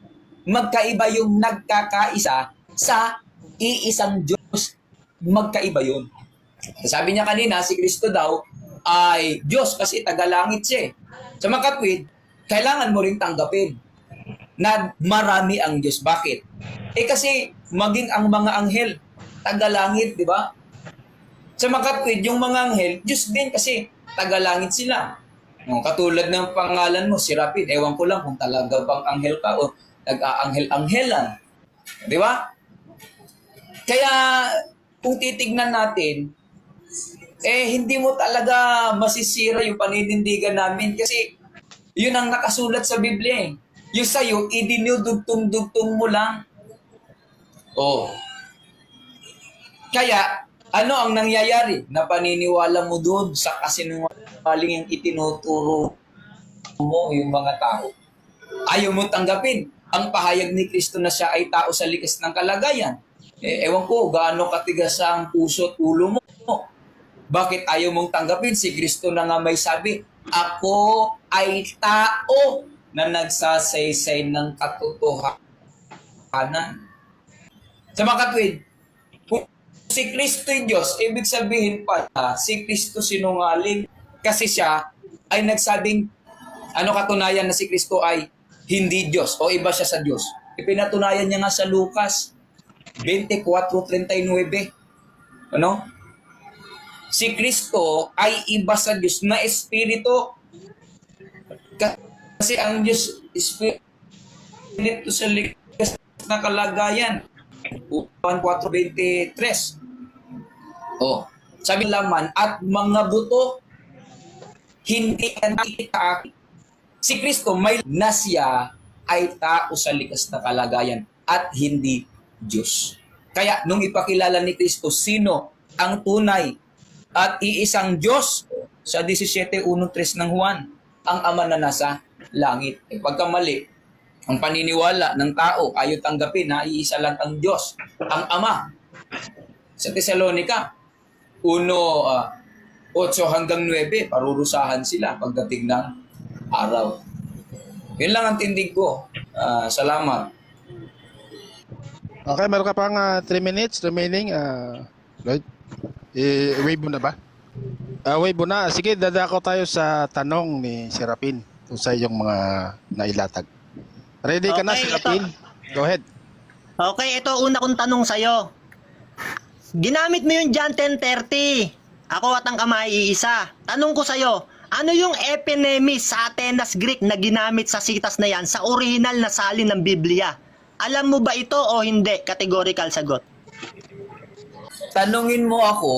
S5: Magkaiba yung nagkakaisa sa iisang Diyos. Magkaiba yun. Sabi niya kanina, si Kristo daw ay Diyos kasi tagalangit siya. Sa mga kapwid, kailangan mo rin tanggapin na marami ang Diyos. Bakit? Kasi maging ang mga anghel, tagalangit, di ba? Sa mga kapwid, yung mga anghel, Diyos din kasi tagalangit sila. Katulad ng pangalan mo, Serapin. Ewan ko lang kung talaga bang anghel ka o nag-aanghel-anghelan. Di ba? Kaya kung titignan natin, hindi mo talaga masisira yung paninindigan namin kasi yun ang nakasulat sa Biblia. Yung sa'yo, idinudugtong-dugtong mo lang. Kaya, ano ang nangyayari na paniniwala mo doon sa kasinungaling yung itinuturo mo yung mga tao? Ayaw mo tanggapin ang pahayag ni Kristo na siya ay tao sa likas ng kalagayan. Ewan ko, gaano katigas ang puso at ulo mo. Bakit ayaw mong tanggapin? Si Kristo na nga may sabi, ako ay tao na nagsasaysay ng katotohanan. Sa mga katwid, kung si Kristo ay Diyos, ibig sabihin pala, si Kristo sinungaling kasi siya ay nagsabing, katunayan na si Kristo ay hindi Diyos o iba siya sa Diyos. Ipinatunayan niya nga sa Lucas 24:39. Si Kristo ay iba sa Diyos na Espiritu. Kasi ang Diyos, Espiritu sa likas na kalagayan. Juan 4:23. Sabi laman, at mga buto, hindi nakita. Si Kristo may na siya ay tao sa likas na kalagayan at hindi Diyos. Kaya nung ipakilala ni Kristo sino ang tunay at iisang Diyos sa 17:1-3 ng Juan, ang Ama na nasa langit. Pagkamali, ang paniniwala ng tao ayaw tanggapin na iisa lang ang Diyos, ang Ama. Sa Tesalonica, 1:8-9, parurusahan sila pagdating ng araw. Yun lang ang tindig ko. Salamat.
S8: Okay, meron ka pang 3 minutes remaining. Lloyd, wave mo na ba? Wave mo na. Sige, dadako tayo sa tanong ni Serapin sa iyong mga nailatag. Ready ka na,
S1: Okay,
S8: Serapin? Go ahead.
S1: Okay, ito una kong tanong sa'yo. Ginamit mo yung John 10:30. Ako at ang Ama ay iisa. Tanong ko sa'yo, ano yung epinemis sa Atenas Greek na ginamit sa sitas na yan sa original na salin ng Biblia? Alam mo ba ito o hindi? Categorical sagot.
S5: Tanungin mo ako,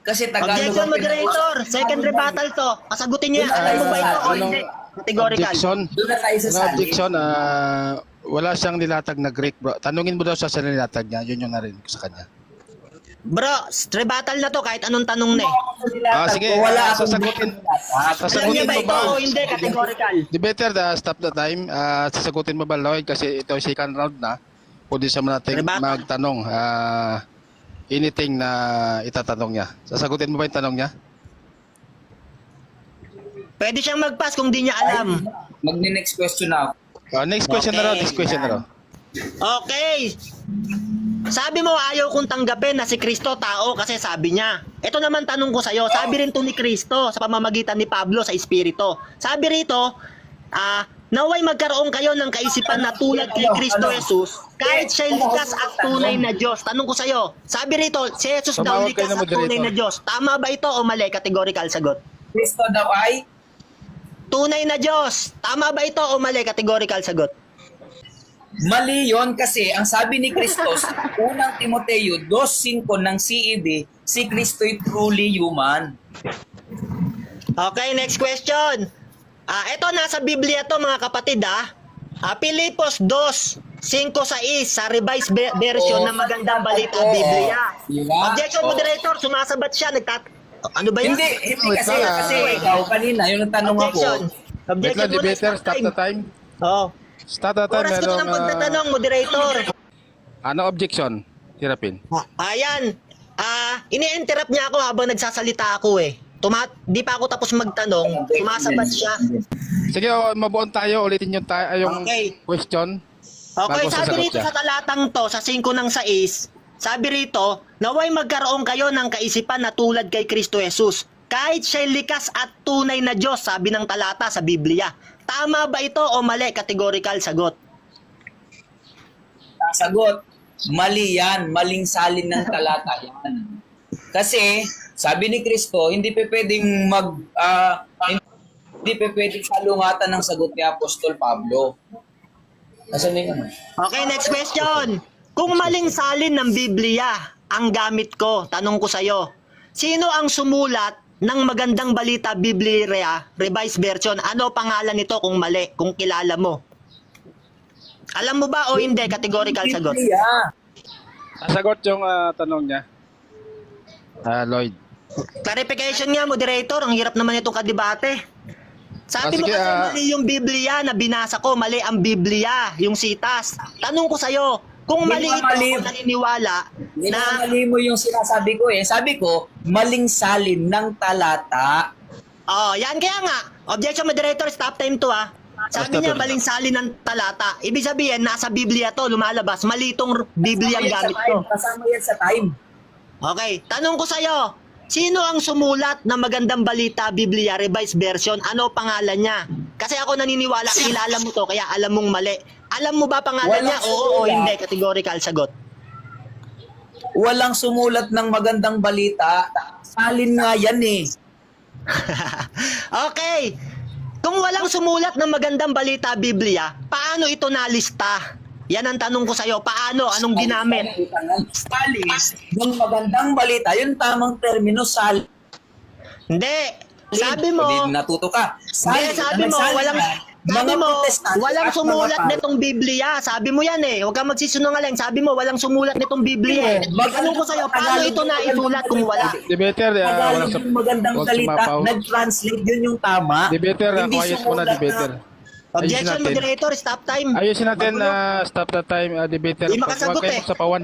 S5: kasi Tagalog
S1: Objection,
S5: ang
S1: moderator. Second rebuttal to. Pasagutin nyo yan. Alam mo ba ito o hindi? Categorical.
S8: Objection.
S5: Doon na tayo sa
S8: No
S5: salin.
S8: objection. Wala siyang nilatag na Greek, bro. Tanungin mo daw siya sa nilatag niya. Yun yung narinig ko sa kanya.
S1: Bro, rebuttal na to kahit anong tanong na eh.
S8: Sige,
S5: Wala akong
S8: sasagutin.
S1: Alam niya ba
S8: Sasagutin mo
S1: ito
S8: ba?
S1: o hindi? Categorical.
S8: The better stop the time. Sasagutin mo ba, Lloyd? Kasi ito second round na. Pwede siya natin
S1: Rebuttal.
S8: magtanong. Anything na itatanong niya. Sasagutin mo ba yung tanong niya?
S1: Pwede siyang mag-pass kung di niya alam.
S5: Magni-next question na ako.
S8: Next question na raw.
S1: Okay.
S8: Next question na raw.
S1: Okay. Sabi mo ayaw kong tanggapin na si Kristo tao kasi sabi niya. Ito naman tanong ko sa'yo. Sabi rin to ni Kristo sa pamamagitan ni Pablo sa Espiritu. Sabi rito, naway magkaroon kayo ng kaisipan na tulad kay Kristo Jesus kahit siya likas at tunay na Diyos. Tanong ko sa'yo. Sabi rito, si Jesus daw
S8: Tumawag kayo
S1: likas
S8: ng
S1: at tunay
S8: moderator.
S1: na Diyos. Tama ba ito o mali? Categorical sagot.
S5: Kristo daw ay
S1: Tunay na Diyos. Tama ba ito o mali? Categorical sagot.
S5: mali yon kasi ang sabi ni Kristo sa unang Timoteo 2:5 ng CEB, si Kristo'y truly human.
S1: Okay, next question. Ito nasa Biblia to mga kapatid Pilipos 2:5-6 sa revised version ng Magandang Balita Biblia.
S5: Diba?
S1: Objection, moderator, sumasabat siya. Ano ba yun?
S5: Hindi kasi ikaw kanina yung tanong
S1: Objection.
S5: ako.
S8: Wait lang, debater. Stop the time.
S1: Oh.
S8: Start the time.
S1: Oras ko na ng pagtatanong, moderator.
S8: Ano objection? Hirapin.
S1: Ayan. Ini-interrupt niya ako habang nagsasalita ako eh. Di pa ako tapos magtanong, sumasabat siya.
S8: Sige, mabuon tayo. Ulitin yung
S1: Okay.
S8: question.
S1: Okay,
S8: Bago
S1: sabi
S8: sasagot
S1: rito
S8: siya.
S1: sa talatang to, sa 5:6, sabi rito, naway magkaroon kayo ng kaisipan na tulad kay Kristo Jesus. Kahit siya'y likas at tunay na Diyos, sabi ng talata sa Biblia. Tama ba ito o mali? Categorical sagot.
S5: Sagot, mali yan. Maling salin ng talata yan. Kasi, sabi ni Kristo, hindi pa pwedeng hindi pa pwedeng salungatan ng sagot ni Apostol Pablo. Nasaan na yun?
S1: Okay, next question. Kung maling salin ng Biblia ang gamit ko, tanong ko sa'yo, sino ang sumulat ng Magandang Balita Biblia, revised version? Ano pangalan nito kung mali, kung kilala mo? Alam mo ba o hindi? Categorical sagot.
S5: Biblia.
S8: Sasagot yung tanong niya. Lloyd.
S1: Clarification nga, moderator. Ang hirap naman itong kadebate. Sabi mo
S8: Sige,
S1: kasi mali yung Biblia na binasa ko. Mali ang Biblia, yung sitas. Tanong ko sa'yo, kung mali
S5: Hindi
S1: ito,
S5: ba mali?
S1: kung naniniwala na...
S5: Mali mo yung sinasabi ko eh. Sabi ko, maling salin ng talata.
S1: Oh, yan kaya nga. Objection, moderator. Stop time to Sabi niya, maling salin ng talata. Ibig sabihin, nasa Biblia to, lumalabas. Mali itong Biblia ang gamit ko.
S5: Kasama yan sa time.
S1: Okay, tanong ko sa'yo, sino ang sumulat na Magandang Balita Biblia revised version? Ano pangalan niya? Kasi ako naniniwala, kilala mo to, kaya alam mong mali. Alam mo ba pangalan
S5: Walang
S1: niya? Oo o
S5: sumulat.
S1: hindi? Categorical sagot.
S5: Walang sumulat ng magandang balita. Salin nga yan eh.
S1: Okay, kung walang sumulat ng Magandang Balita Biblia, paano ito nalista? Yan ang tanong ko sa'yo. Paano? Anong ginamit?
S5: Salin ng magandang balita. Yung tamang termino, salin.
S1: Hindi. Sabi mo,
S5: Hindi natuto ka.
S1: hindi, sabi mo, Sabi
S9: Mga
S1: mo,
S9: protestante
S1: walang
S9: at
S1: sumulat
S9: mga
S1: nitong Biblia. Sabi mo yan eh. Huwag kang magsisunungaling. Sabi mo, walang sumulat nitong Biblia eh. Tanong ko sa'yo, paano ito naisulat kung wala?
S8: Debater, walang
S9: Tagalog
S8: sa...
S9: yung magandang
S8: Huwag
S9: salita,
S8: sumapaw.
S9: nag-translate yun yung tama.
S8: Debater,
S9: Hindi
S8: quiet muna,
S9: sumulat na-
S8: debater.
S1: Objection,
S8: Ayusin natin.
S1: moderator. Stop time.
S8: Ayusin natin na stop the time, debater.
S1: Di makasagot
S8: Huwag kayo
S1: eh.
S8: sa pawan.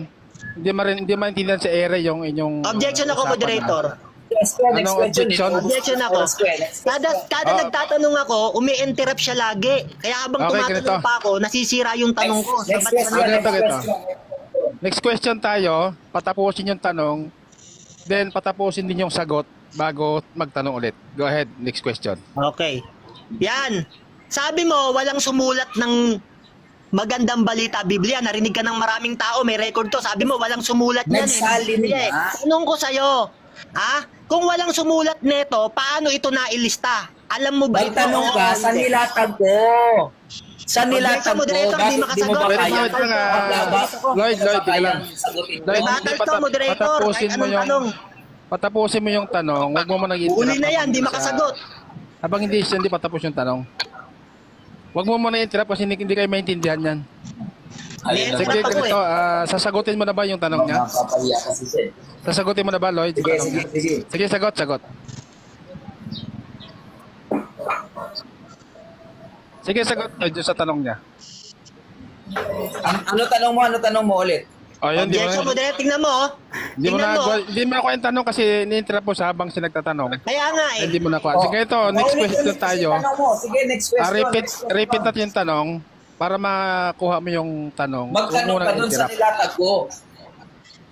S8: Hindi maintindihan sa ere yung inyong...
S1: Objection ako,
S8: usapan.
S1: moderator.
S9: Yes, sir, next
S8: Anong
S9: question.
S8: objection?
S1: Objection ako.
S9: Yes, sir, next question.
S1: Kada
S8: Oh.
S1: nagtatanong ako, umi-interrupt siya lagi. Kaya habang
S8: Okay,
S1: tumatanong
S8: ganito.
S1: pa ako, nasisira yung tanong ko.
S9: Next
S1: Sabat
S9: question,
S1: ka na-
S8: Ganito,
S9: next
S8: ganito.
S9: question.
S8: Next question tayo, patapusin yung tanong, then patapusin din yung sagot bago magtanong ulit. Go ahead, next question.
S1: Okay. Yan. Sabi mo, walang sumulat ng magandang balita Biblia. Narinig ka ng maraming tao, may record to. Sabi mo, walang sumulat niyan
S9: Nagsalin
S1: eh.
S9: nga.
S1: Tanong ko sa'yo, kung walang sumulat nito, paano ito nailista? Alam mo ba ito?
S9: Magtanong ka, sa
S1: Hindi.
S9: nilatag ko. Sa nilatag ko,
S1: Moderator,
S9: bakit
S1: di
S9: di mo
S1: makasagot.
S9: ba
S8: Wait,
S9: kaya?
S8: wait lang, Lloyd, teka lang. Lloyd,
S1: Battle
S8: hindi,
S1: to, moderator.
S8: patapusin
S1: Kahit
S8: mo
S1: anong
S8: yung...
S1: tanong.
S8: Patapusin mo yung tanong, huwag mo nag-interrupt.
S1: Uli na yan,
S8: habang
S1: di
S8: sa-
S1: makasagot.
S8: Habang hindi patapos yung tanong. Huwag mo muna interrupt kasi hindi kayo maintindihan yan.
S5: Ayun
S1: Yes,
S8: Sige,
S1: Interrupt ako
S8: ganito, sasagutin mo na ba yung tanong niya?
S5: Napapahiya kasi siya.
S8: Sasagutin mo na ba, Lloyd? yung
S9: Sige,
S8: tanong
S9: sige,
S8: niya?
S9: sige.
S8: Sige, sagot. Sige, sagot Lloyd yung sa tanong niya.
S9: Ano tanong mo ulit?
S8: O, yun, di mo
S1: Objection,
S8: na,
S1: moderator. Tingnan mo, oh.
S8: hindi mo
S1: Tingnan
S8: na,
S1: mo.
S8: hindi mo ako yung tanong kasi ni-interrupt mo sa habang siya nagtatanong.
S1: Kaya nga eh.
S8: Hindi mo na kuha. Sige, ito, next
S9: Paulit
S8: question
S9: ulit kasi
S8: tayo.
S9: tanong mo. Sige, next question.
S8: Repeat
S9: next question.
S8: repeat natin yung tanong para makuha mo yung tanong. Huwag
S9: Magtanong
S8: mo
S9: ka
S8: nang
S9: dun sa
S8: interrupt.
S9: nilatag ko.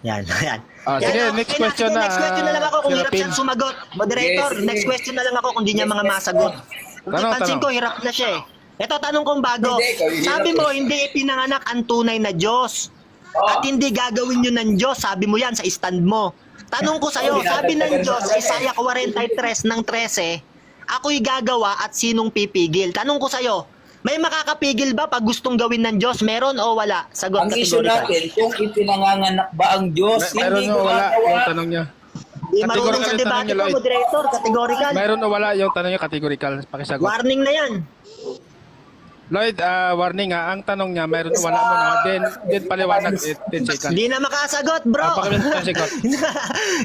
S1: Yan, yan.
S8: Sige,
S1: Yan,
S8: next
S1: okay
S8: question
S1: sige,
S8: na,
S1: Next question na lang ako kung hirap
S8: Serapin.
S1: siyang sumagot. Moderator,
S9: Yes, sige.
S1: next question na lang ako kung di niya mga masagot. Kasi
S8: Tanong,
S1: pansin
S8: tanong.
S1: ko, hirap na siya eh. Ito, tanong kong bago.
S9: Hindi, ikaw, hirap
S1: Sabi
S9: eh.
S1: mo, hindi ipinanganak ang tunay na Diyos. At hindi gagawin yun ng Diyos. Sabi mo yan sa stand mo. Tanong ko sa'yo, sabi ng Diyos sa Isaiah 43 ng 13, ako'y gagawa at sinong pipigil? Tanong ko sa'yo, may makakapigil ba pag gustong gawin ng Diyos? Meron o wala? Sagot
S9: Ang issue
S1: kategorikal.
S9: natin, kung ipinanganganak ba ang Diyos,
S8: Meron
S9: hindi
S8: o wala
S9: gumagawa.
S8: yung tanong niya.
S1: Di marunong
S8: Categorical
S1: sa
S8: yung
S1: debate
S8: tanong niya,
S1: ko,
S8: Lloyd.
S1: moderator. Categorical.
S8: Meron o wala yung tanong niya categorical. Pakisagot.
S1: Warning na yan.
S8: Lloyd, warning ang tanong niya, meron o wala mo na. Then paliwanag, 10 seconds.
S1: Hindi na makasagot, bro.
S8: Pakinggan 10 seconds.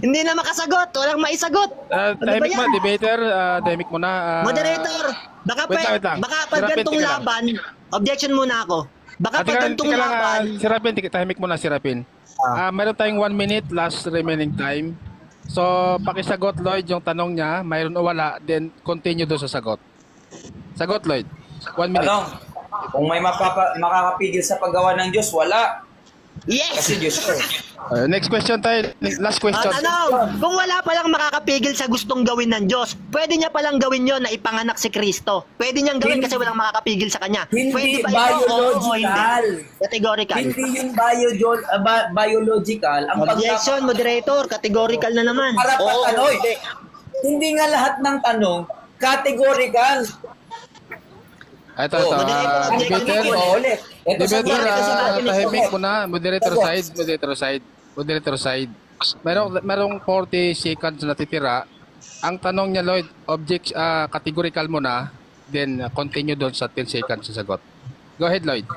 S1: Hindi na makasagot. Walang maisagot. Ano ba
S8: Tahimik mo,
S1: yan?
S8: debater, tahimik mo na.
S1: Moderator, baka
S8: wait lang.
S1: baka pag
S8: Serapin,
S1: gantong
S8: tika lang.
S1: laban, objection muna ako. Baka pag gantong laban,
S8: Si Rapin, tahimik mo na si Rapin. Meron tayong 1 minute last remaining time. So, pakisagot Lloyd yung tanong niya, mayroon o wala, then continue doon sa sagot. Sagot Lloyd. 1 minute.
S9: Tanong, kung may makakapigil sa paggawa ng Diyos, wala.
S1: yes!
S9: Kasi Diyos ko.
S8: Next question tayo. Last question.
S1: Tanong, kung wala palang makakapigil sa gustong gawin ng Diyos, pwede niya palang gawin yon na ipanganak si Kristo. Pwede niyang gawin kasi walang makakapigil sa kanya.
S9: Hindi
S1: Pwede ba ito? Oo o
S9: biological.
S1: hindi? Categorical.
S9: Hindi yung biological. Ang
S1: Objection, moderator. Categorical na naman.
S9: Para
S1: Oo,
S9: patanoy.
S1: hindi.
S9: Hindi nga lahat ng tanong, categorical.
S8: Ito.
S1: Moderator,
S8: Debater.
S9: Ulit. Ito sa
S8: Debater,
S9: kasi sinabi ni
S8: tahimik
S9: Somet.
S8: mo na. Moderator side. Merong 40 seconds na titira. Ang tanong niya, Lloyd, categorical mo na, then continue doon sa 10 seconds sa sagot. Go ahead, Lloyd.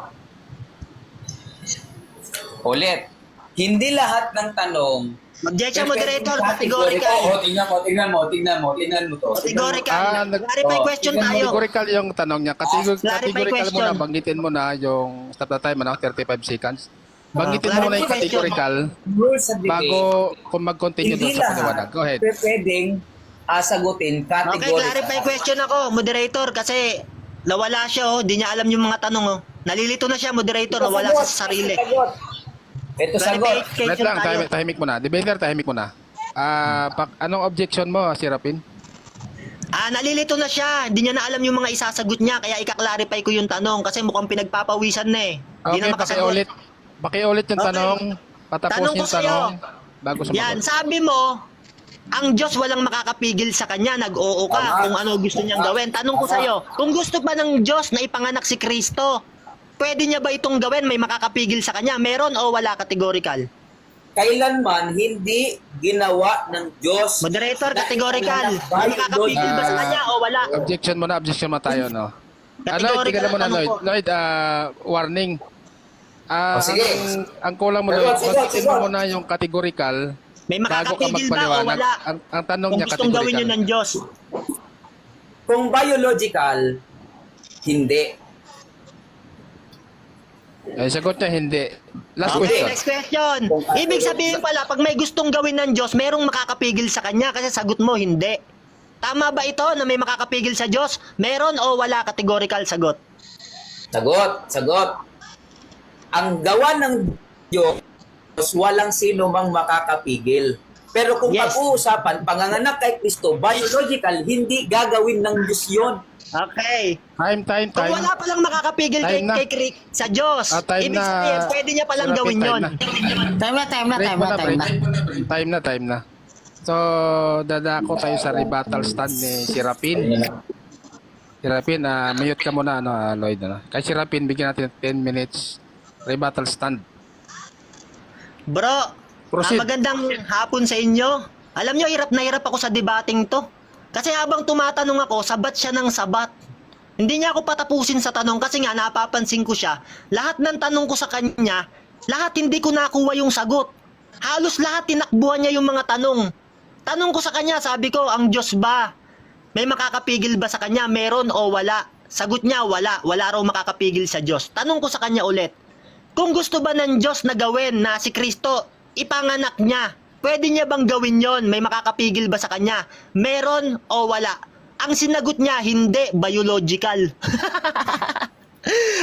S9: Ulit. Hindi lahat ng tanong.
S1: Objection, moderator. Categorical.
S5: Tingnan mo to.
S1: Categorical. Clarify question tayo.
S8: Categorical yung tanong niya. Categorical mo
S1: question.
S8: na, banggitin mo na yung stop the time, 35 seconds. Banggitin mo na yung
S1: Clarify question.
S8: categorical
S9: Rules sa debate.
S8: bago kung mag-continue
S9: Hindi
S8: doon sa paliwanag. Go ahead.
S9: pwedeng sagutin
S1: Okay,
S9: categorical.
S1: clarify question ako, moderator, kasi nawala siya, oh. Di niya alam yung mga tanong, oh. Nalilito na siya, moderator, nawala siya sa sarili.
S9: Ito sagot.
S8: Wait
S1: Clarification
S8: lang,
S1: tayo.
S8: tahimik mo na. Debater, tahimik mo na. Anong objection mo, si Rapin?
S1: Nalilito na siya. Hindi niya na alam yung mga isasagot niya. Kaya ika-clarify ko yung tanong kasi mukhang pinagpapawisan na eh. Hindi na
S8: Okay,
S1: makasagot.
S8: pakiulit yung
S1: Okay.
S8: tanong. Patapos
S1: Tanong ko
S8: yung
S1: sa'yo.
S8: tanong. Bago
S1: Yan,
S8: sumagot.
S1: sabi mo, ang Diyos walang makakapigil sa kanya. Nag-oo ka kung ano gusto niyang gawin. Tanong ko sa'yo, kung gusto ba ng Diyos na ipanganak si Kristo, pwede niya ba itong gawin? May makakapigil sa kanya? Meron o wala? Categorical?
S9: Kailanman hindi ginawa ng Diyos.
S1: Moderator,
S9: na
S1: categorical.
S9: ipanganak
S1: May makakapigil ba sa
S8: biological.
S1: kanya o wala?
S8: Objection mo na tayo, no? Lloyd, tingnan mo na,
S1: Categorical
S8: Lloyd.
S1: ang tanong ko.
S8: Lloyd, warning.
S5: sige.
S8: Ang kulang mo,
S5: Sagot,
S8: Lloyd,
S5: sagot,
S8: basahin mo
S5: sagot.
S8: muna yung categorical
S1: May
S8: bago ka
S1: makakapigil ba o
S8: magpaliwanag.
S1: wala?
S8: Ang tanong
S1: Kung
S8: niya,
S1: gustong gawin
S8: categorical.
S1: yun ng Diyos.
S9: Kung biological, hindi.
S8: Ay, sagot niya, hindi. Last
S1: Okay,
S8: question.
S1: next question. Ibig sabihin pala, pag may gustong gawin ng Diyos, merong makakapigil sa kanya kasi sagot mo, hindi. Tama ba ito na may makakapigil sa Diyos? Meron o wala? Categorical sagot.
S9: Sagot. Ang gawa ng Diyos, walang sino mang makakapigil. Pero kung
S1: Yes.
S9: pag-uusapan, panganganak kay Kristo, biological, hindi gagawin ng Diyos yun.
S1: Okay.
S8: Time.
S1: Kung wala palang makakapigil
S8: Time na.
S1: kay sa Diyos,
S8: Time
S1: ibig
S8: na.
S1: sabihin, pwede niya palang
S8: Sir
S1: gawin
S8: Rafi,
S1: yun.
S8: Time na. So, dadako tayo sa rebuttal stand ni si Rapin. Si Rapin, mute ka muna, Lloyd. Kay si Rapin, bigyan natin 10 minutes rebuttal stand.
S1: Bro,
S8: Proceed.
S1: magandang hapon sa inyo. Alam nyo, hirap na hirap ako sa debating to. Kasi habang tumatanong ako, sabat siya ng sabat. Hindi niya ako patapusin sa tanong kasi nga napapansin ko siya. Lahat ng tanong ko sa kanya, lahat hindi ko nakuha yung sagot. Halos lahat tinakbuhan niya yung mga tanong. Tanong ko sa kanya, sabi ko, ang Diyos ba? May makakapigil ba sa kanya? Meron o wala? Sagot niya, wala. Wala raw makakapigil sa Diyos. Tanong ko sa kanya ulit, kung gusto ba ng Diyos na gawin na si Kristo, ipanganak niya, pwede niya bang gawin yon? May makakapigil ba sa kanya? Meron o wala? Ang sinagot niya, hindi, biological.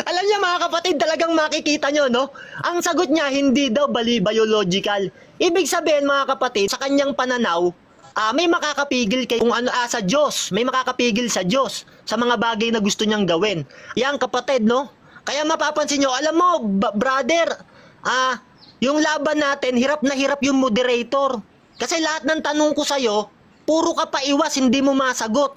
S1: Alam niya mga kapatid, talagang makikita nyo, no? Ang sagot niya, hindi daw biological. Ibig sabihin mga kapatid, sa kanyang pananaw, may makakapigil kay kung ano sa Diyos. May makakapigil sa Diyos sa mga bagay na gusto niyang gawin. Yan kapatid, no? Kaya mapapansin nyo, alam mo, brother, yung laban natin, hirap na hirap yung moderator. Kasi lahat ng tanong ko sa'yo, puro ka paiwas, hindi mo masagot.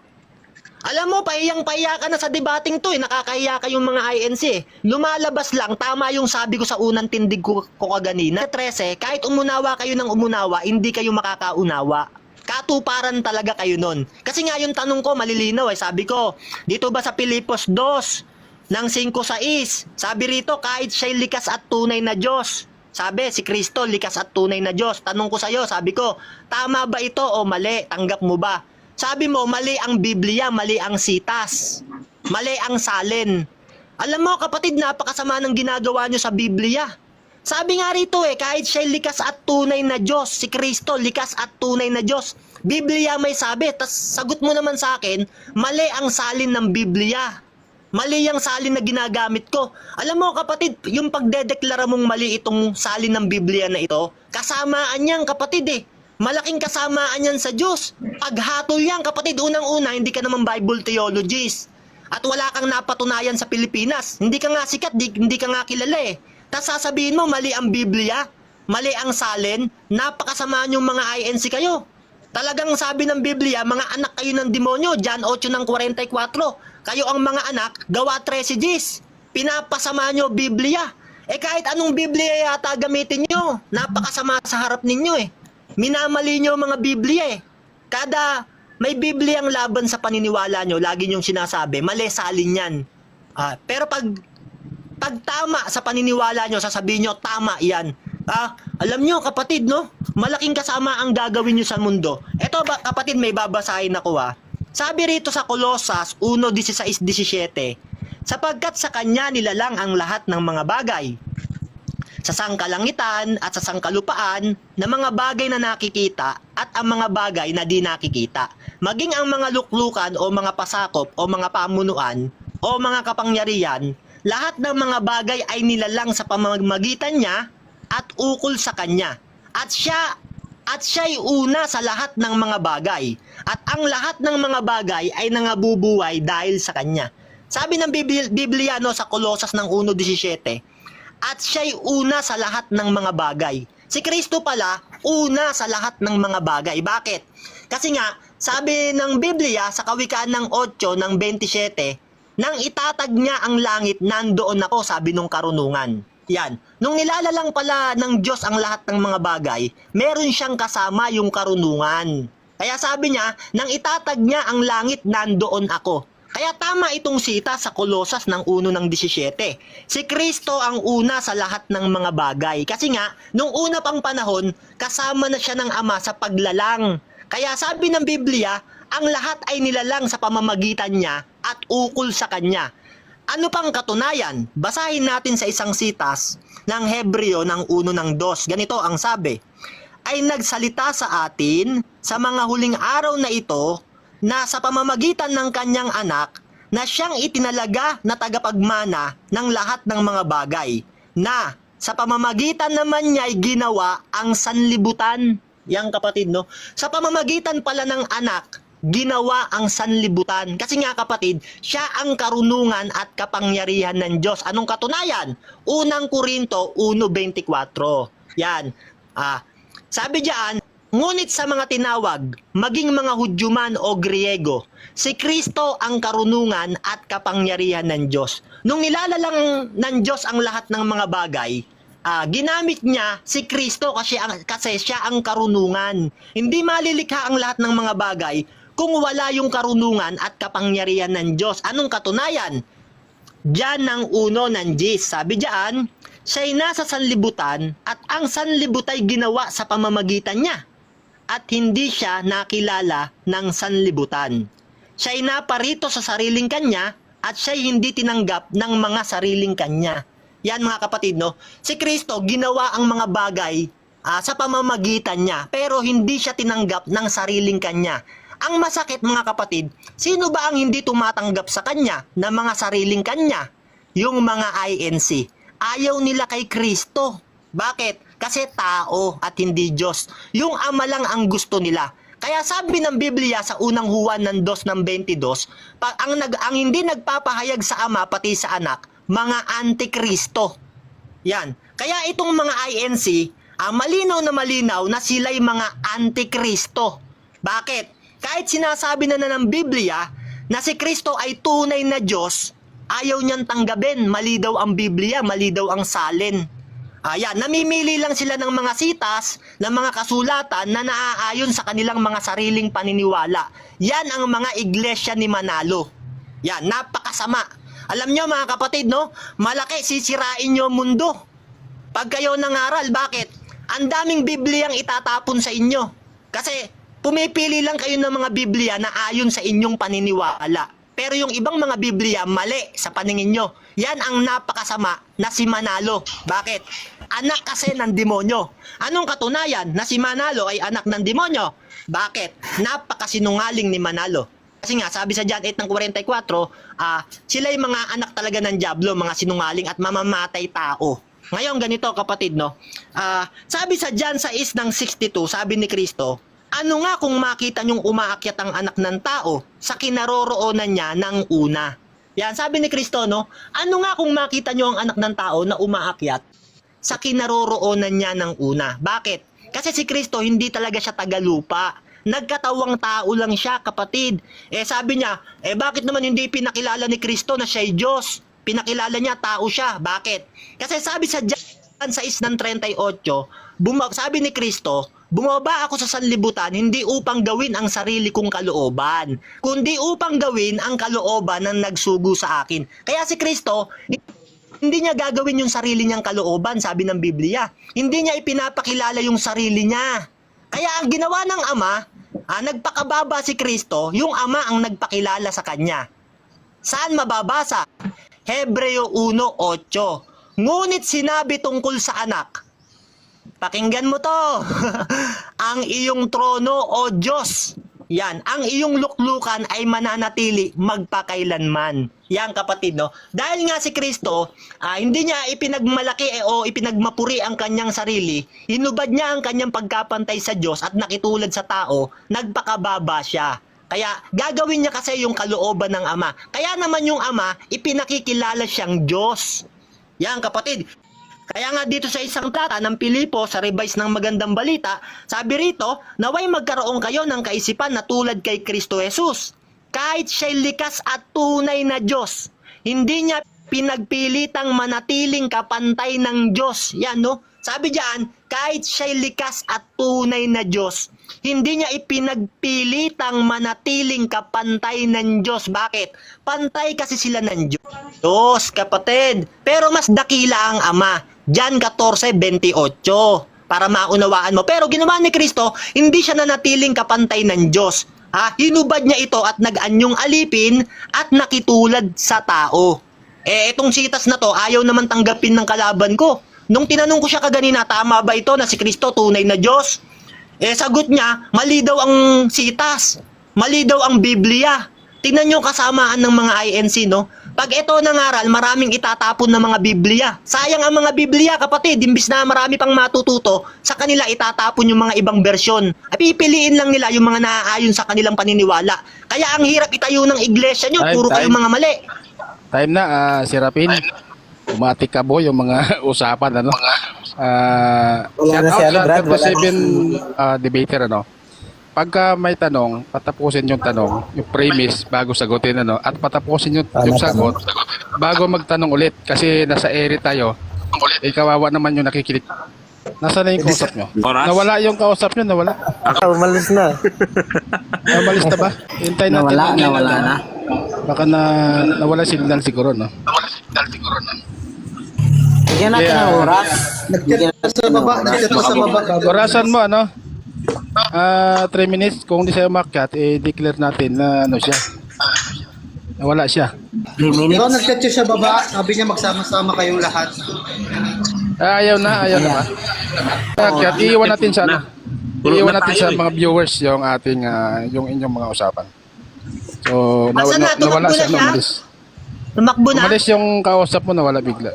S1: Alam mo, paiyang-paiya ka na sa debating to, nakakahiya ka yung mga INC. Lumalabas lang, tama yung sabi ko sa unang tindig ko kaganina. 13, kahit umunawa kayo ng umunawa, hindi kayo makakaunawa. Katuparan talaga kayo nun. Kasi nga yung tanong ko, malilinaw sabi ko, dito ba sa Pilipos 2, ng 5:6, sabi rito, kahit siya'y likas at tunay na Diyos. Sabi, si Kristo, likas at tunay na Diyos. Tanong ko sa'yo, sabi ko, tama ba ito o mali? Tanggap mo ba? Sabi mo, mali ang Biblia, mali ang sitas, mali ang salin. Alam mo kapatid, napakasama ng ginagawa nyo sa Biblia. Sabi nga rito kahit siya'y likas at tunay na Diyos, si Kristo, likas at tunay na Diyos. Biblia may sabi, tas sagot mo naman sa akin, mali ang salin ng Biblia. Mali ang salin na ginagamit ko. Alam mo kapatid, yung pagdedeklara mong mali itong salin ng Biblia na ito, kasamaan yan kapatid Malaking kasamaan yan sa Diyos. Paghatol yan kapatid, unang-una, hindi ka naman Bible theologist. At wala kang napatunayan sa Pilipinas. Hindi ka nga sikat, hindi ka nga kilala Tapos sasabihin mo, mali ang Biblia, mali ang salin, napakasama yung mga INC kayo. Talagang sabi ng Biblia, mga anak kayo ng demonyo, John 8:44. Kayo ang mga anak, gawa 13 Gs. Pinapasama nyo Biblia. Kahit anong Biblia yata gamitin nyo, napakasama sa harap ninyo Minamali nyo mga Biblia Kada may Biblia ang laban sa paniniwala nyo, lagi nyong sinasabi, mali salin yan. Pero pag tama sa paniniwala nyo, sasabihin nyo, tama yan. Alam nyo kapatid, no? Malaking kasama ang gagawin nyo sa mundo. Eto kapatid, may babasahin ako Sabi rito sa Colosas 1:16-17, sapagkat sa kanya nilalang ang lahat ng mga bagay, sa sangkalangitan at sa sangkalupaan, na mga bagay na nakikita at ang mga bagay na di nakikita, maging ang mga luklukan o mga pasakop o mga pamunuan o mga kapangyarihan, lahat ng mga bagay ay nilalang sa pamamagitan niya at ukol sa kanya. At siya'y una sa lahat ng mga bagay. At ang lahat ng mga bagay ay nangabubuhay dahil sa kanya. Sabi ng Biblia sa Colosas ng 1:17, at siya'y una sa lahat ng mga bagay. Si Kristo pala, una sa lahat ng mga bagay. Bakit? Kasi nga, sabi ng Biblia sa Kawikaan ng 8:27, nang itatag niya ang langit, nandoon ako, sabi nung karunungan. Yan. Nung nilalalang pala ng Diyos ang lahat ng mga bagay, meron siyang kasama yung karunungan. Kaya sabi niya, nang itatag niya ang langit, nandoon ako. Kaya tama itong sita sa Kolosas ng 1:17. Si Kristo ang una sa lahat ng mga bagay. Kasi nga, nung una pang panahon, kasama na siya ng Ama sa paglalang. Kaya sabi ng Biblia, ang lahat ay nilalang sa pamamagitan niya at ukol sa Kanya. Ano pang katunayan? Basahin natin sa isang sitas ng Hebreo ng 1:2. Ganito ang sabi, ay nagsalita sa atin sa mga huling araw na ito na sa pamamagitan ng kanyang anak na siyang itinalaga na tagapagmana ng lahat ng mga bagay, na sa pamamagitan naman niya ay ginawa ang sanlibutan. Yang kapatid, no? Sa pamamagitan pala ng anak, ginawa ang sanlibutan. Kasi nga kapatid, siya ang karunungan at kapangyarihan ng Diyos. Anong katunayan? Unang Korinto 1:24. Yan. Sabi diyan, ngunit sa mga tinawag, maging mga Hudyo man o Griego, si Kristo ang karunungan at kapangyarihan ng Diyos. Nung nilalalang ng Diyos ang lahat ng mga bagay, ginamit niya si Kristo kasi siya ang karunungan. Hindi malilikha ang lahat ng mga bagay kung wala yung karunungan at kapangyarihan ng Diyos. Anong katunayan? Diyan ng 1 ng Gs. Sabi diyan, siya'y nasa sanlibutan at ang sanlibutan ay ginawa sa pamamagitan niya, at hindi siya nakilala ng sanlibutan. Siya'y naparito sa sariling kanya at siya'y hindi tinanggap ng mga sariling kanya. Yan mga kapatid, no? Si Kristo ginawa ang mga bagay sa pamamagitan niya, pero hindi siya tinanggap ng sariling kanya. Ang masakit mga kapatid, sino ba ang hindi tumatanggap sa kanya na mga sariling kanya? Yung mga INC. Ayaw nila kay Kristo. Bakit? Kasi tao at hindi Diyos. Yung Ama lang ang gusto nila. Kaya sabi ng Biblia sa unang Juan ng 2:22, ang hindi nagpapahayag sa Ama pati sa Anak, mga antikristo. Yan. Kaya itong mga INC, malinaw na sila'y mga antikristo. Bakit? Kahit sinasabi na ng Biblia na si Kristo ay tunay na Diyos, ayaw niyang tanggapin. Mali daw ang Biblia, mali daw ang salin. Ayan, namimili lang sila ng mga sitas, ng mga kasulatan na naaayon sa kanilang mga sariling paniniwala. Yan ang mga iglesia ni Manalo. Yan, napakasama. Alam nyo mga kapatid, no? Malaki sisirain nyo mundo. Pag kayo nangaral, bakit? Ang daming Bibliang itatapon sa inyo. Kasi pumipili lang kayo ng mga Biblia na ayon sa inyong paniniwala. Pero yung ibang mga Biblia, mali sa paningin nyo. Yan ang napakasama na si Manalo. Bakit? Anak kasi ng demonyo. Anong katunayan na si Manalo ay anak ng demonyo? Bakit? Napakasinungaling ni Manalo. Kasi nga, sabi sa John 8:44, sila'y mga anak talaga ng Diablo, mga sinungaling at mamamatay tao. Ngayon, ganito kapatid, no? Sabi sa John 6:62, sabi ni Kristo, ano nga kung makita niyong umaakyat ang anak ng tao sa kinaroroonan niya ng una? Yan, sabi ni Kristo, no? Ano nga kung makita niyo ang anak ng tao na umaakyat sa kinaroroonan niya ng una? Bakit? Kasi si Kristo hindi talaga siya tagalupa. Nagkatawang tao lang siya, kapatid. Sabi niya, bakit naman hindi pinakilala ni Kristo na siya'y Diyos? Pinakilala niya, tao siya. Bakit? Kasi sabi sa John 6:38, sabi ni Kristo, bumaba ako sa sanlibutan hindi upang gawin ang sarili kong kalooban, kundi upang gawin ang kalooban ng nagsugo sa akin. Kaya si Kristo, hindi niya gagawin yung sarili niyang kalooban, sabi ng Biblia. Hindi niya ipinapakilala yung sarili niya. Kaya ang ginawa ng Ama, nagpakababa si Kristo, yung Ama ang nagpakilala sa Kanya. Saan mababasa? Hebreo 1:8. Ngunit sinabi tungkol sa anak, pakinggan mo to, ang iyong trono o Diyos, yan, ang iyong luklukan ay mananatili magpakailanman. Yan kapatid, no? Dahil nga si Kristo, hindi niya ipinagmalaki o ipinagmapuri ang kanyang sarili, hinubad niya ang kanyang pagkapantay sa Diyos at nakitulad sa tao, nagpakababa siya. Kaya gagawin niya kasi yung kalooban ng Ama. Kaya naman yung Ama, ipinakikilala siyang Diyos. Yan kapatid. Kaya nga dito sa isang talata ng Pilipo sa revise ng Magandang Balita, sabi rito, naway magkaroon kayo ng kaisipan na tulad kay Kristo Jesus. Kahit siya'y likas at tunay na Diyos, hindi niya pinagpilitang manatiling kapantay ng Diyos. Yan, no? Sabi diyan, kahit siya'y likas at tunay na Diyos, Hindi niya ipinagpilitang manatiling kapantay ng Diyos. Bakit? Pantay kasi sila ng Diyos, kapatid. Pero mas dakila ang Ama. John 14:28. Para maunawaan mo. Pero ginawa ni Kristo, hindi siya nanatiling kapantay ng Diyos. Hinubad niya ito at nag-anyong alipin at nakitulad sa tao. Itong sitas na to, ayaw naman tanggapin ng kalaban ko. Nung tinanong ko siya kaganina, tama ba ito na si Kristo tunay na Diyos? Sagot niya, mali daw ang sitas. Mali daw ang Biblia. Tingnan niyo kasamaan ng mga INC, no? Pag ito nangaral, maraming itatapon ng mga Biblia. Sayang ang mga Biblia, kapatid. Imbis na marami pang matututo, sa kanila itatapon yung mga ibang bersyon. Pipiliin lang nila yung mga naaayon sa kanilang paniniwala. Kaya ang hirap itayo ng iglesia nyo, puro kayo mga mali.
S8: Time na, si Rapin. Umatik ka bo yung mga usapan, ano?
S4: Wala na si ano, Brad, wala na.
S8: 7 debater, ano? Pagka may tanong, patapusin yung tanong, yung premise bago sagutin, ano? At patapusin yung sagot bago magtanong ulit. Kasi nasa ere tayo. Kawawa naman yung nakikinig. Nasaan na yung kausap nyo? Nawala yung kausap nyo, nawala.
S4: Umalis na.
S8: Umalis na ba? Hintay natin.
S2: Nawala na.
S8: Baka nawala signal siguro, no?
S2: Bigyan natin ng oras.
S8: Orasan mo, ano? 3 minutes. Kung di siya umakyat, declare natin na ano siya. Nawala siya.
S2: 3 minutes.
S4: Ikaw nag-chat siya baba, sabi niya magsama-sama kayong lahat.
S8: Ayaw na ba? Kaya iiwan natin sa ano? Iiwan natin sa mga viewers yung ating yung inyong mga usapan. So, nawala siya, umalis.
S1: Tumakbo na.
S8: Umalis yung kausap mo, nawala bigla.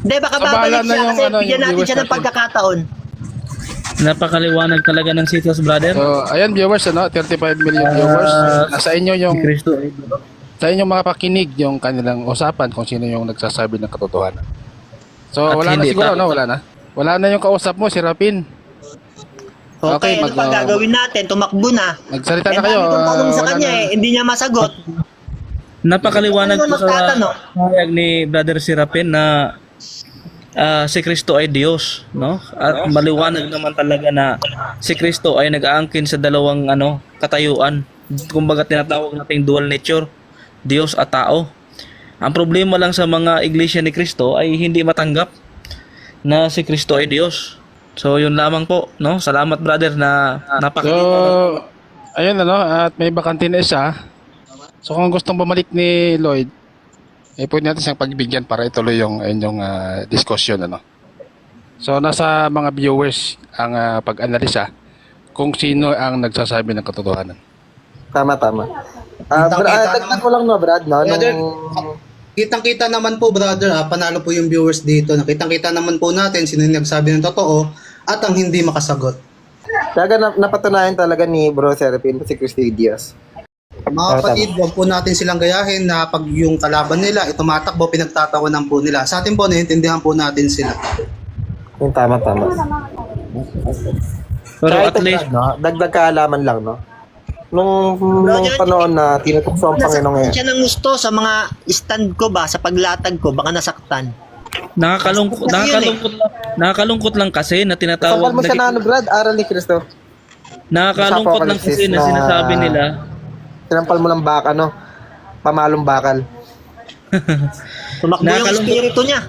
S1: Hindi, baka
S8: Bahala
S1: babalik
S8: na
S1: siya
S8: yung,
S1: kasi
S8: ano,
S1: bigyan
S8: yung
S1: natin
S8: viewers
S1: siya ng
S8: natin.
S1: pagkakataon.
S2: Napakaliwanag talaga ng sitas, brother.
S8: So, ayan viewers, ano, 35 million viewers. Nasa inyo yung sa inyong mga pakinig yung kanilang usapan kung sino yung nagsasabi ng katotohanan. So,
S2: At
S8: wala na
S2: hindi
S8: siguro,
S2: pa-
S8: no? Wala na. Wala na yung kausap mo, si Rapin.
S1: Okay, ano pa gagawin natin? Tumakbo na.
S8: Nagsalita na kayo.
S1: Dami kong tanong sa
S8: Wala
S1: kanya
S8: na.
S1: hindi niya masagot.
S2: Napakaliwanag
S1: Ano
S2: po sa
S1: magtatanong?
S2: pahayag ni Brother Serapin na si Kristo ay Diyos, no? At maliwanag naman talaga na si Kristo ay nag-aangkin sa dalawang katayuan. Kumbaga tinatawag nating dual nature, Diyos at tao. Ang problema lang sa mga iglesia ni Kristo ay hindi matanggap na si Kristo ay Diyos. So yun lamang po, no? Salamat brother na napakita.
S8: So, ayun ano, at may bakante na isa. So kung gustong bumalik ni Lloyd, pwede natin siyang pagbigyan para ituloy yung inyong discussion, ano. So nasa mga viewers ang pag-analisa kung sino ang nagsasabi ng katotohanan.
S4: Tama. Dagdag ko lang no, Brad, no? Kitang-kita naman po, brother, panalo po yung viewers dito. Nakitang-kita naman po natin sino yung nagsabi ng totoo at ang hindi makasagot. Kaya napatunayan talaga ni Bro Serapin si Cristo Diaz. Mga kapatid, huwag po natin silang gayahin na pag yung kalaban nila, tumatakbo, pinagtatawanan po nila. Sa atin po, naiintindihan po natin sila. Tama.
S2: Pero at least
S4: no, dagdag kaalaman lang, no? Nung panahon na tinutukso ang Panginoon ngayon.
S1: Siya ng gusto sa mga stand ko ba, sa paglatag ko, baka nasaktan.
S2: nakakalungkot lang kasi na tinatawag
S4: Kapal mo siya na Brad, aral ni Kristo.
S2: nakakalungkot lang kasi na sinasabi nila
S4: Sinampal mo ng baka, no? Pamalong bakal.
S1: Tumakbo yung
S2: Nakakalungkot.
S1: espiritu niya.